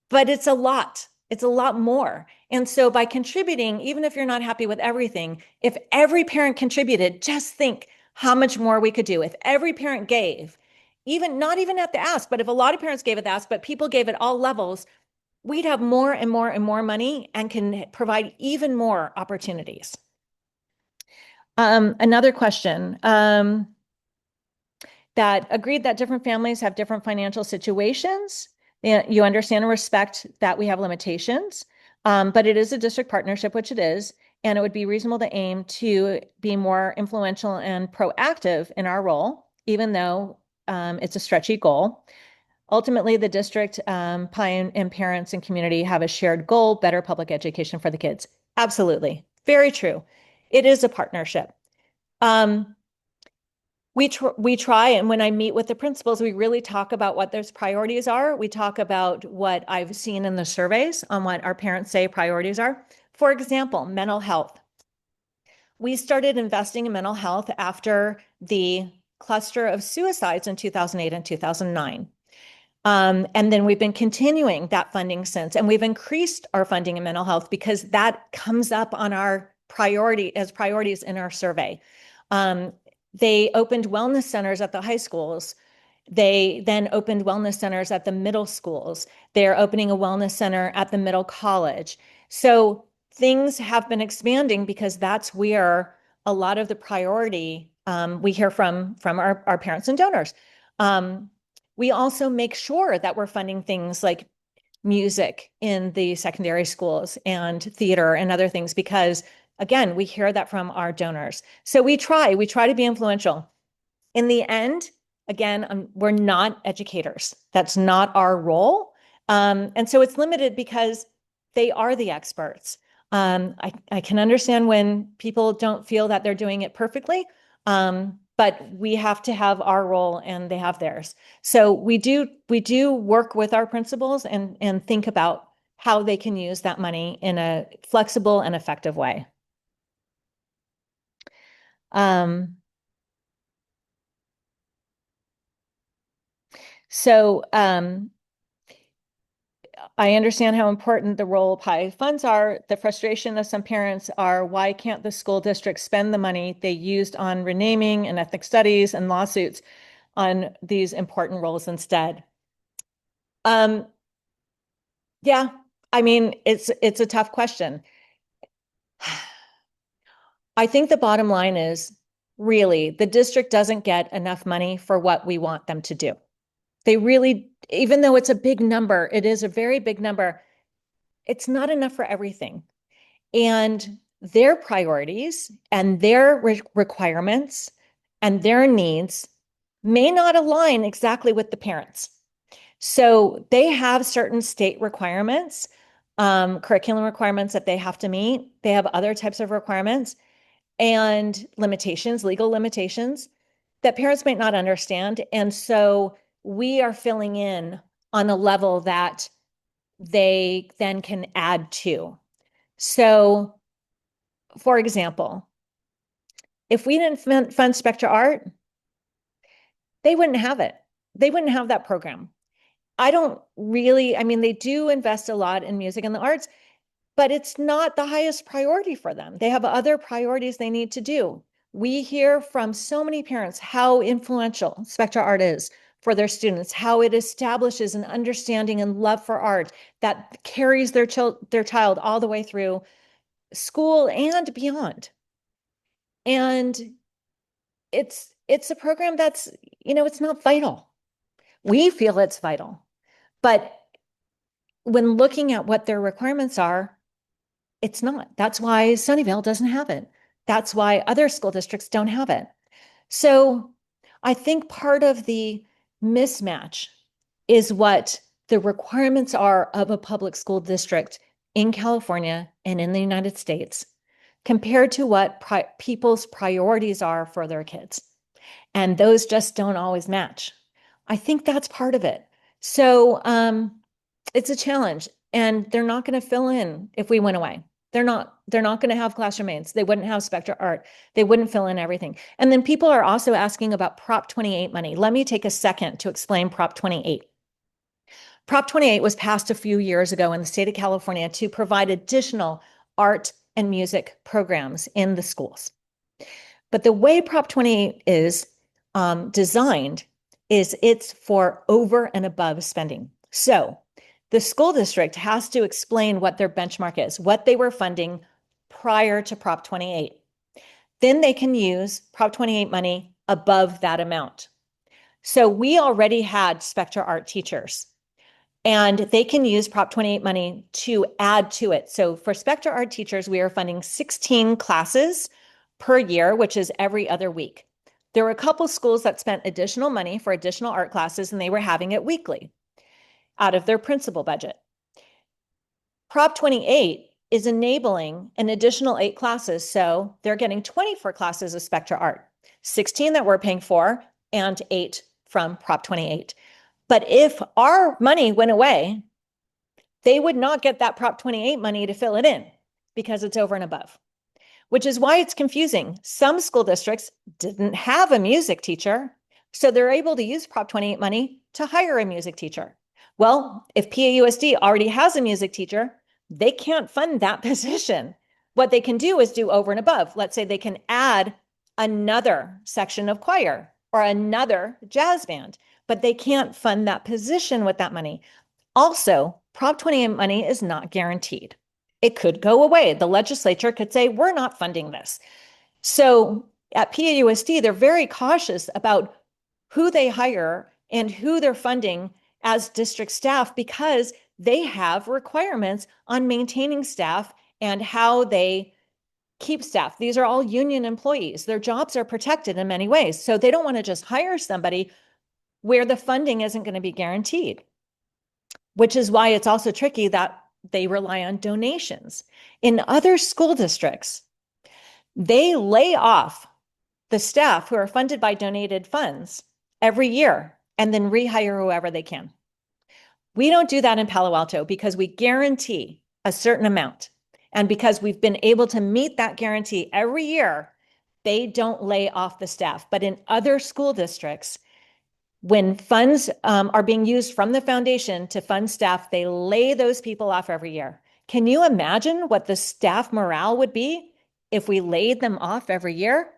but it's a lot. It's a lot more. And so by contributing, even if you're not happy with everything, if every parent contributed, just think how much more we could do. If every parent gave, even not even at the ask, but if a lot of parents gave at the ask, but people gave at all levels, we'd have more and more and more money and can provide even more opportunities. Another question that agreed that different families have different financial situations. You understand and respect that we have limitations, but it is a district partnership, which it is, and it would be reasonable to aim to be more influential and proactive in our role, even though it's a stretchy goal. Ultimately, the district, PiE and parents and community have a shared goal, better public education for the kids. Absolutely. Very true. It is a partnership. We try, and when I meet with the principals, we really talk about what those priorities are. We talk about what I've seen in the surveys on what our parents say priorities are. For example, mental health. We started investing in mental health after the cluster of suicides in 2008 and 2009. And then we've been continuing that funding since, and we've increased our funding in mental health because that comes up on our priorities in our survey. They opened wellness centers at the high schools. They then opened wellness centers at the middle schools. They're opening a wellness center at the middle college. So things have been expanding because that's where a lot of the priority we hear from our parents and donors. We also make sure that we're funding things like music in the secondary schools and theater and other things because, again, we hear that from our donors. So we try to be influential. In the end, again, we're not educators. That's not our role. And so it's limited because they are the experts. I can understand when people don't feel that they're doing it perfectly, but we have to have our role and they have theirs. So we do work with our principals and think about how they can use that money in a flexible and effective way. So I understand how important the role PiE funds are. The frustration of some parents are, why can't the school district spend the money they used on renaming and ethnic studies and lawsuits on these important roles instead? Yeah, I mean, it's a tough question. I think the bottom line is really the district doesn't get enough money for what we want them to do. They really, even though it's a big number, it is a very big number, it's not enough for everything. And their priorities and their requirements and their needs may not align exactly with the parents. So they have certain state requirements, curriculum requirements that they have to meet. They have other types of requirements and limitations, legal limitations that parents might not understand. And so we are filling in on a level that they then can add to. So, for example, if we didn't fund Spectra Art, they wouldn't have it. They wouldn't have that program. I don't really, I mean, they do invest a lot in music and the arts, but it's not the highest priority for them. They have other priorities they need to do. We hear from so many parents how influential Spectra Art is for their students, how it establishes an understanding and love for art that carries their child all the way through school and beyond. And it's a program that's, it's not vital. We feel it's vital. But when looking at what their requirements are, it's not. That's why Sunnyvale doesn't have it. That's why other school districts don't have it. So I think part of the mismatch is what the requirements are of a public school district in California and in the United States compared to what people's priorities are for their kids. And those just don't always match. I think that's part of it. So it's a challenge, and they're not going to fill in if we went away. They're not going to have classroom aides. They wouldn't have Spectra Art. They wouldn't fill in everything. And then people are also asking about Prop 28 money. Let me take a second to explain Prop 28. Prop 28 was passed a few years ago in the state of California to provide additional art and music programs in the schools. But the way Prop 28 is designed is it's for over and above spending. So the school district has to explain what their benchmark is, what they were funding prior to Prop 28. Then they can use Prop 28 money above that amount. So we already had Spectra Art teachers, and they can use Prop 28 money to add to it. So for Spectra Art teachers, we are funding 16 classes per year, which is every other week. There were a couple schools that spent additional money for additional art classes, and they were having it weekly out of their principal budget. Prop 28 is enabling an additional 8 classes, so they're getting 24 classes of Spectra Art, 16 that we're paying for, and 8 from Prop 28. But if our money went away, they would not get that Prop 28 money to fill it in because it's over and above, which is why it's confusing. Some school districts didn't have a music teacher, so they're able to use Prop 28 money to hire a music teacher. Well, if PAUSD already has a music teacher, they can't fund that position. What they can do is do over and above. Let's say they can add another section of choir or another jazz band, but they can't fund that position with that money. Also, Prop 28 money is not guaranteed. It could go away. The legislature could say, we're not funding this. So at PAUSD, they're very cautious about who they hire and who they're funding as district staff because they have requirements on maintaining staff and how they keep staff. These are all union employees. Their jobs are protected in many ways. So they don't want to just hire somebody where the funding isn't going to be guaranteed, which is why it's also tricky that they rely on donations. In other school districts, they lay off the staff who are funded by donated funds every year and then rehire whoever they can. We don't do that in Palo Alto because we guarantee a certain amount. And because we've been able to meet that guarantee every year, they don't lay off the staff. But in other school districts, when funds are being used from the foundation to fund staff, they lay those people off every year. Can you imagine what the staff morale would be if we laid them off every year?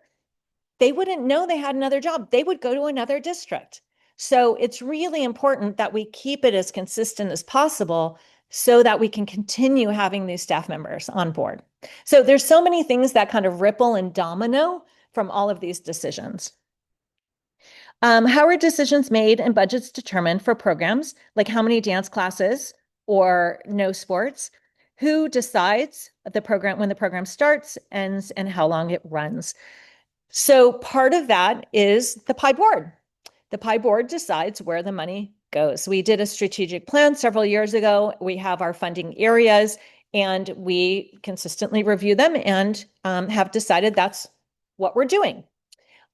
They wouldn't know they had another job. They would go to another district. So it's really important that we keep it as consistent as possible so that we can continue having these staff members on board. So there's so many things that kind of ripple and domino from all of these decisions. How are decisions made and budgets determined for programs like how many dance classes or no sports? Who decides the program when the program starts, ends, and how long it runs? So part of that is the PiE board. The PiE board decides where the money goes. We did a strategic plan several years ago. We have our funding areas and we consistently review them and have decided that's what we're doing.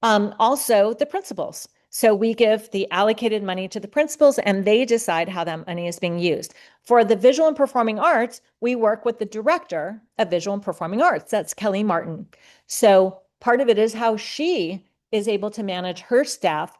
Also, the principals. So we give the allocated money to the principals and they decide how that money is being used. For the visual and performing arts, we work with the director of visual and performing arts. That's Kelly Martin. So part of it is how she is able to manage her staff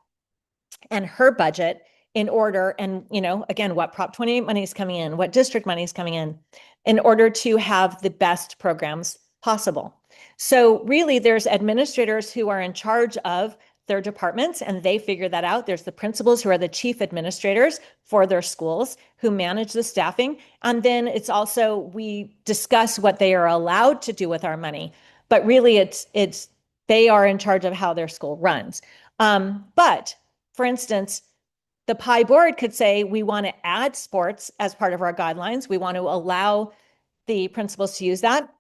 and her budget in order, and again, what Prop 28 money is coming in, what district money is coming in order to have the best programs possible. So really there's administrators who are in charge of their departments and they figure that out. There's the principals who are the chief administrators for their schools who manage the staffing. And then it's also, we discuss what they are allowed to do with our money, but really it's they are in charge of how their school runs. But for instance, the PiE board could say, we want to add sports as part of our guidelines. We want to allow the principals to use that.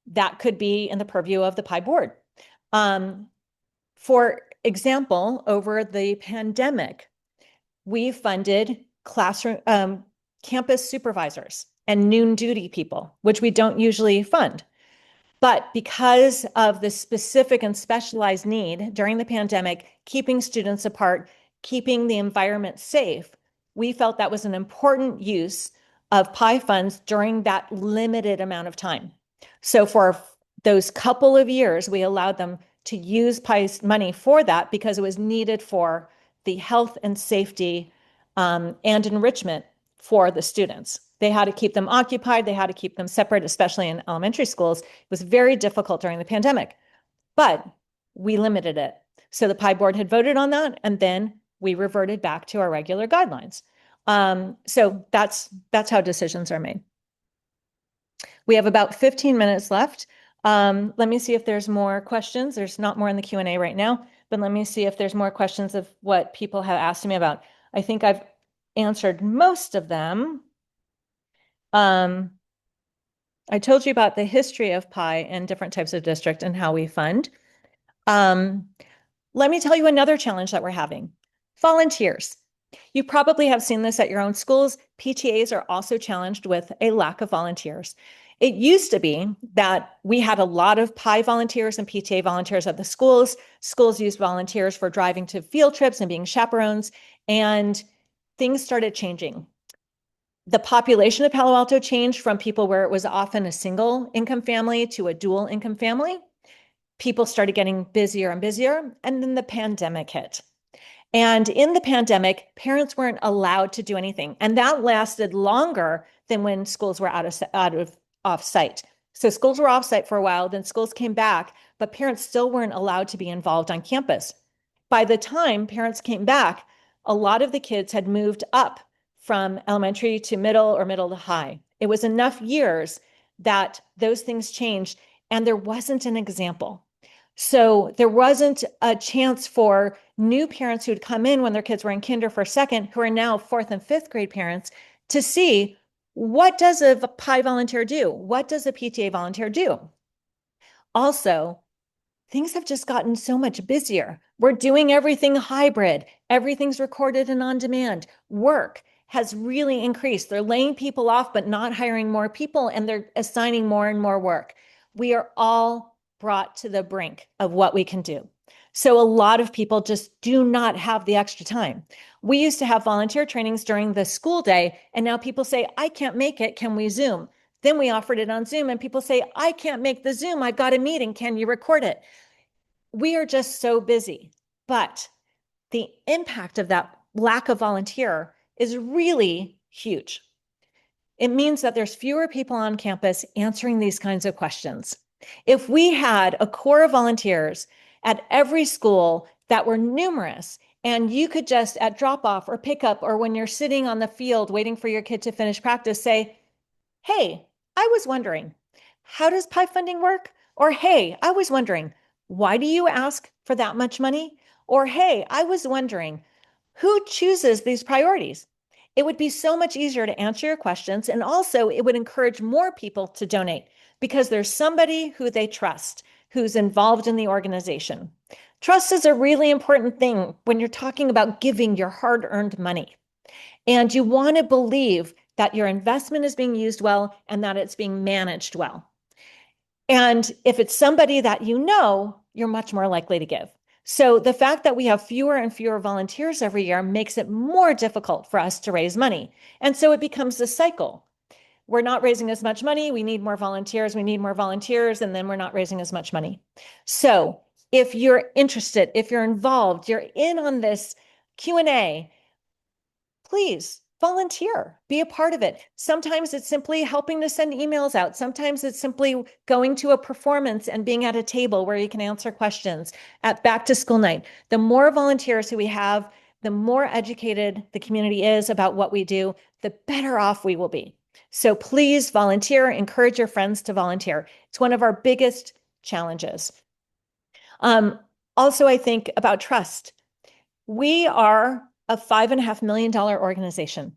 That could be in the purview of the PiE board. For example, over the pandemic, we funded classroom campus supervisors and noon duty people, which we don't usually fund. But because of the specific and specialized need during the pandemic, keeping students apart, keeping the environment safe, we felt that was an important use of PiE funds during that limited amount of time. So for those couple of years, we allowed them to use PiE's money for that because it was needed for the health and safety and enrichment for the students. They had to keep them occupied. They had to keep them separate, especially in elementary schools. It was very difficult during the pandemic, but we limited it. So the PiE board had voted on that, and then we reverted back to our regular guidelines. So that's how decisions are made. We have about 15 minutes left. Let me see if there's more questions. There's not more in the Q&A right now, but let me see if there's more questions of what people have asked me about. I think I've answered most of them. I told you about the history of PiE and different types of district and how we fund. Let me tell you another challenge that we're having. Volunteers. You probably have seen this at your own schools. PTAs are also challenged with a lack of volunteers. It used to be that we had a lot of PiE volunteers and PTA volunteers at the schools. Schools used volunteers for driving to field trips and being chaperones, and things started changing. The population of Palo Alto changed from people where it was often a single income family to a dual income family. People started getting busier and busier, and then the pandemic hit. And in the pandemic, parents weren't allowed to do anything. And that lasted longer than when schools were off site. So schools were off site for a while, then schools came back, but parents still weren't allowed to be involved on campus. By the time parents came back, a lot of the kids had moved up from elementary to middle or middle to high. It was enough years that those things changed, and there wasn't an example. So there wasn't a chance for new parents who'd come in when their kids were in kinder for second, who are now fourth and fifth grade parents, to see, what does a PiE volunteer do? What does a PTA volunteer do? Also, things have just gotten so much busier. We're doing everything hybrid. Everything's recorded and on demand. Work has really increased. They're laying people off, but not hiring more people, and they're assigning more and more work. We are all brought to the brink of what we can do. So a lot of people just do not have the extra time. We used to have volunteer trainings during the school day, and now people say, I can't make it. Can we Zoom? Then we offered it on Zoom, and people say, I can't make the Zoom. I've got a meeting. Can you record it? We are just so busy. But the impact of that lack of volunteer is really huge. It means that there's fewer people on campus answering these kinds of questions. If we had a core of volunteers at every school that were numerous, and you could just at drop off or pick up, or when you're sitting on the field waiting for your kid to finish practice, say, hey, I was wondering, how does PiE funding work? Or, hey, I was wondering, why do you ask for that much money? Or, hey, I was wondering, who chooses these priorities? It would be so much easier to answer your questions. And also, it would encourage more people to donate because there's somebody who they trust who's involved in the organization. Trust is a really important thing when you're talking about giving your hard earned money. And you want to believe that your investment is being used well and that it's being managed well. And if it's somebody that you know, you're much more likely to give. So the fact that we have fewer and fewer volunteers every year makes it more difficult for us to raise money. And so it becomes a cycle. We're not raising as much money. We need more volunteers. We need more volunteers. And then we're not raising as much money. So if you're interested, if you're involved, you're in on this Q&A, please volunteer, be a part of it. Sometimes it's simply helping to send emails out. Sometimes it's simply going to a performance and being at a table where you can answer questions at back to school night. The more volunteers who we have, the more educated the community is about what we do, the better off we will be. So please volunteer, encourage your friends to volunteer. It's one of our biggest challenges. Also, I think about trust. We are a $5.5 million organization.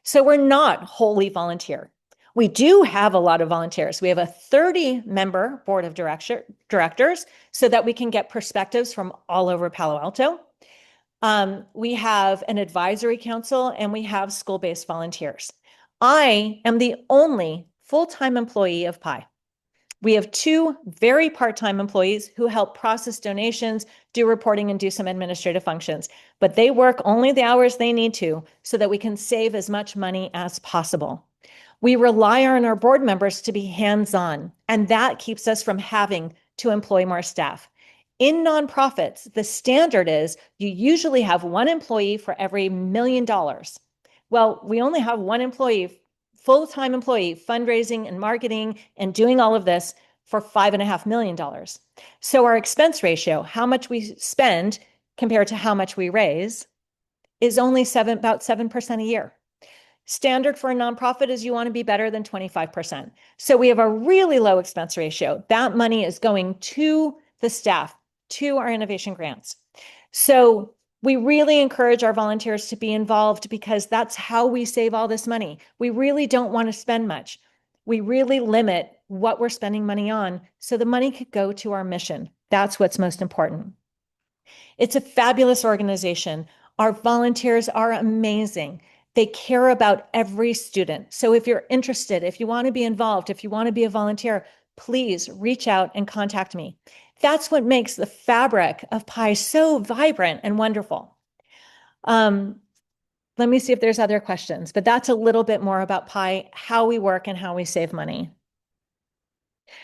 So we're not wholly volunteer. We do have a lot of volunteers. We have a 30-member board of directors so that we can get perspectives from all over Palo Alto. We have an advisory council and we have school-based volunteers. I am the only full-time employee of PiE. We have 2 very part-time employees who help process donations, do reporting, and do some administrative functions, but they work only the hours they need to so that we can save as much money as possible. We rely on our board members to be hands-on, and that keeps us from having to employ more staff. In nonprofits, the standard is you usually have 1 employee for every $1 million. Well, we only have 1 employee, full-time employee, fundraising and marketing and doing all of this for $5.5 million. So our expense ratio, how much we spend compared to how much we raise, is only about 7% a year. Standard for a nonprofit is you want to be better than 25%. So we have a really low expense ratio. That money is going to the staff, to our innovation grants. So we really encourage our volunteers to be involved because that's how we save all this money. We really don't want to spend much. We really limit what we're spending money on so the money could go to our mission. That's what's most important. It's a fabulous organization. Our volunteers are amazing. They care about every student. So if you're interested, if you want to be involved, if you want to be a volunteer, please reach out and contact me. That's what makes the fabric of PiE so vibrant and wonderful. Let me see if there's other questions, but that's a little bit more about PiE, how we work and how we save money.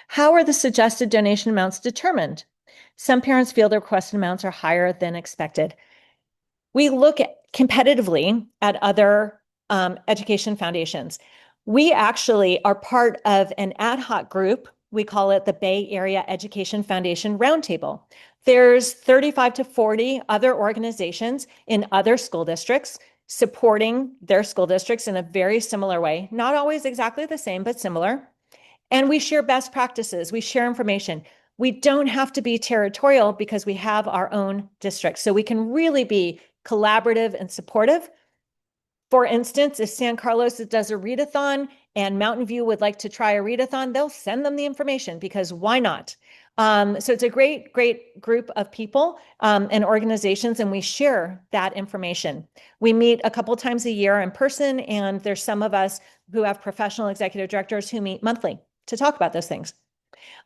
How are the suggested donation amounts determined? Some parents feel the requested amounts are higher than expected. We look competitively at other education foundations. We actually are part of an ad hoc group. We call it the Bay Area Education Foundation Roundtable. There's 35 to 40 other organizations in other school districts supporting their school districts in a very similar way, not always exactly the same, but similar. And we share best practices, we share information. We don't have to be territorial because we have our own district. So we can really be collaborative and supportive. For instance, if San Carlos does a readathon and Mountain View would like to try a readathon, they'll send them the information because why not? So it's a great, great group of people and organizations, and we share that information. We meet a couple times a year in person, and there's some of us who have professional executive directors who meet monthly to talk about those things.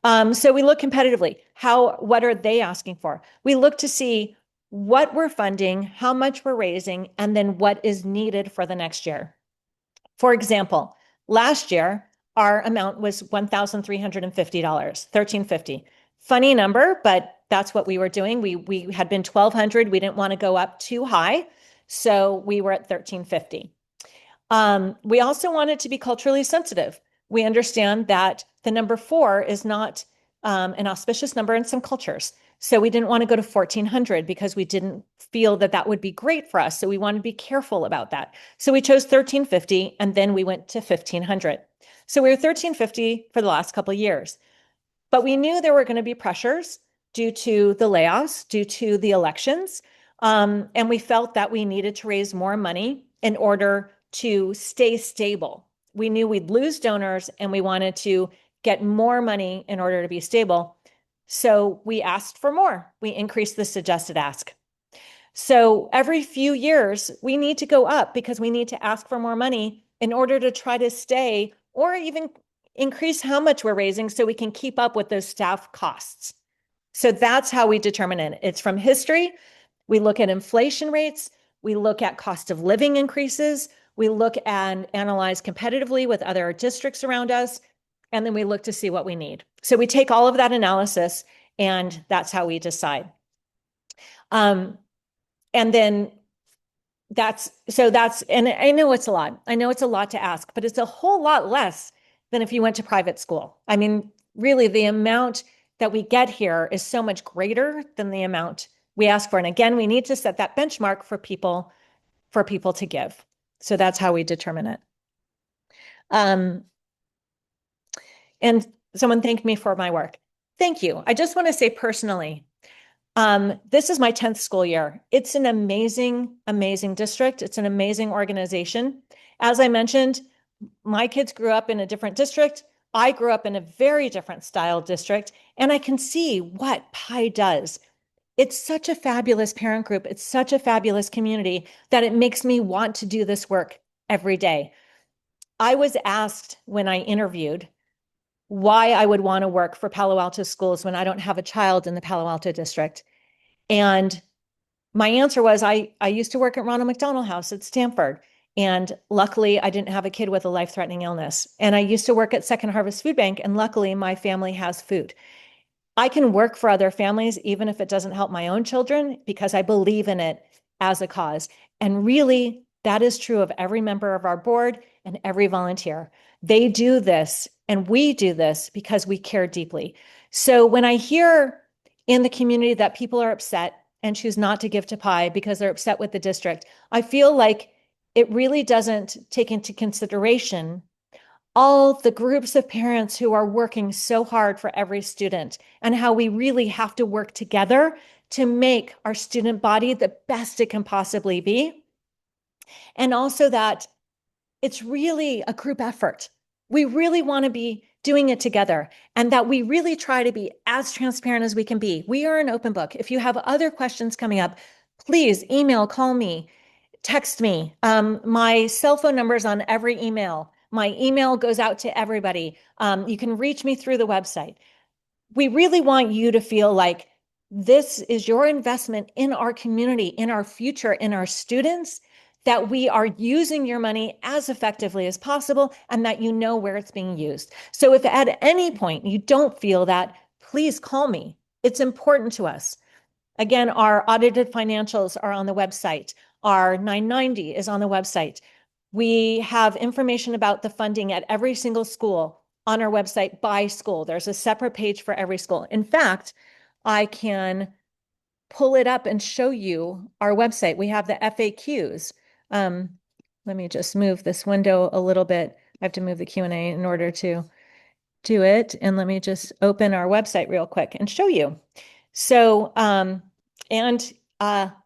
So we look competitively. What are they asking for? We look to see what we're funding, how much we're raising, and then what is needed for the next year. For example, last year, our amount was $1,350, $1,350. Funny number, but that's what we were doing. We had been 1,200. We didn't want to go up too high, so we were at 1,350. We also wanted to be culturally sensitive. We understand that the number 4 is not an auspicious number in some cultures. So we didn't want to go to 1400 because we didn't feel that that would be great for us. So we wanted to be careful about that. So we chose 1350 and then we went to 1500. So we were 1350 for the last couple of years. But we knew there were going to be pressures due to the layoffs, due to the elections. And we felt that we needed to raise more money in order to stay stable. We knew we'd lose donors and we wanted to get more money in order to be stable. So we asked for more. We increased the suggested ask. So every few years, we need to go up because we need to ask for more money in order to try to stay or even increase how much we're raising so we can keep up with those staff costs. So that's how we determine it. It's from history. We look at inflation rates. We look at cost of living increases. We look and analyze competitively with other districts around us. And then we look to see what we need. So we take all of that analysis and that's how we decide. And then and I know it's a lot. I know it's a lot to ask, but it's a whole lot less than if you went to private school. I mean, really, the amount that we get here is so much greater than the amount we ask for. And again, we need to set that benchmark for people to give. So that's how we determine it. And someone thanked me for my work. Thank you. I just want to say personally, this is my 10th school year. It's an amazing, amazing district. It's an amazing organization. As I mentioned, my kids grew up in a different district. I grew up in a very different style district, and I can see what PiE does. It's such a fabulous parent group. It's such a fabulous community that it makes me want to do this work every day. I was asked when I interviewed why I would want to work for Palo Alto schools when I don't have a child in the Palo Alto district. And my answer was, I used to work at Ronald McDonald House at Stanford. And luckily, I didn't have a kid with a life-threatening illness. And I used to work at Second Harvest Food Bank. And luckily, my family has food. I can work for other families, even if it doesn't help my own children, because I believe in it as a cause. And really, that is true of every member of our board and every volunteer. They do this and we do this because we care deeply. So when I hear in the community that people are upset and choose not to give to PiE because they're upset with the district, I feel like it really doesn't take into consideration all the groups of parents who are working so hard for every student and how we really have to work together to make our student body the best it can possibly be. And also that it's really a group effort. We really want to be doing it together and that we really try to be as transparent as we can be. We are an open book. If you have other questions coming up, please email, call me, text me. My cell phone number is on every email. My email goes out to everybody. You can reach me through the website. We really want you to feel like this is your investment in our community, in our future, in our students, that we are using your money as effectively as possible and that you know where it's being used. So if at any point you don't feel that, please call me. It's important to us. Again, our audited financials are on the website. Our 990 is on the website. We have information about the funding at every single school on our website by school. There's a separate page for every school. In fact, I can pull it up and show you our website. We have the FAQs. Let me just move this window a little bit. I have to move the Q&A in order to do it. And let me just open our website real quick and show you. So, I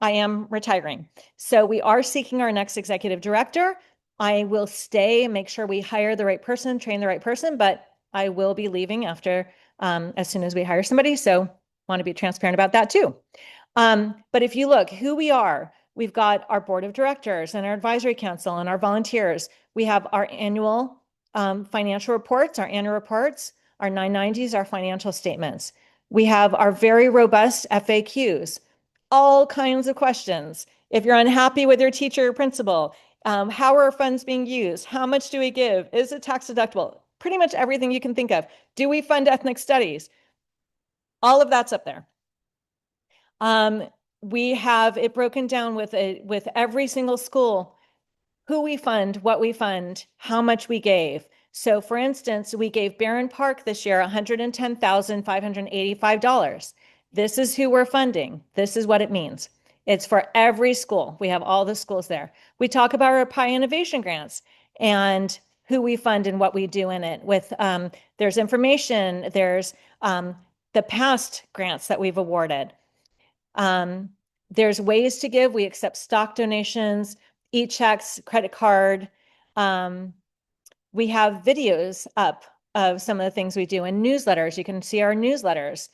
am retiring. So we are seeking our next executive director. I will stay and make sure we hire the right person, train the right person, but I will be leaving after, as soon as we hire somebody. So want to be transparent about that too. But if you look who we are, we've got our board of directors and our advisory council and our volunteers. We have our annual financial reports, our annual reports, our 990s, our financial statements. We have our very robust FAQs, all kinds of questions. If you're unhappy with your teacher or principal, how are our funds being used? How much do we give? Is it tax deductible? Pretty much everything you can think of. Do we fund ethnic studies? All of that's up there. We have it broken down with every single school, who we fund, what we fund, how much we gave. So for instance, we gave Barron Park this year $110,585. This is who we're funding. This is what it means. It's for every school. We have all the schools there. We talk about our PiE innovation grants and who we fund and what we do in it. With there's information, there's the past grants that we've awarded. There's ways to give. We accept stock donations, e-checks, credit card. We have videos up of some of the things we do in newsletters. You can see our newsletters.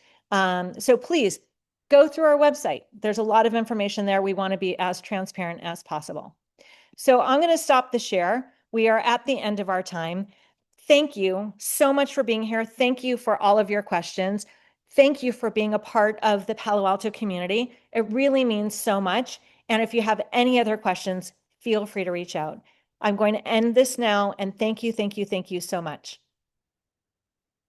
So please go through our website. There's a lot of information there. We want to be as transparent as possible. So I'm going to stop the share. We are at the end of our time. Thank you so much for being here. Thank you for all of your questions. Thank you for being a part of the Palo Alto community. It really means so much. And if you have any other questions, feel free to reach out. I'm going to end this now, and thank you so much.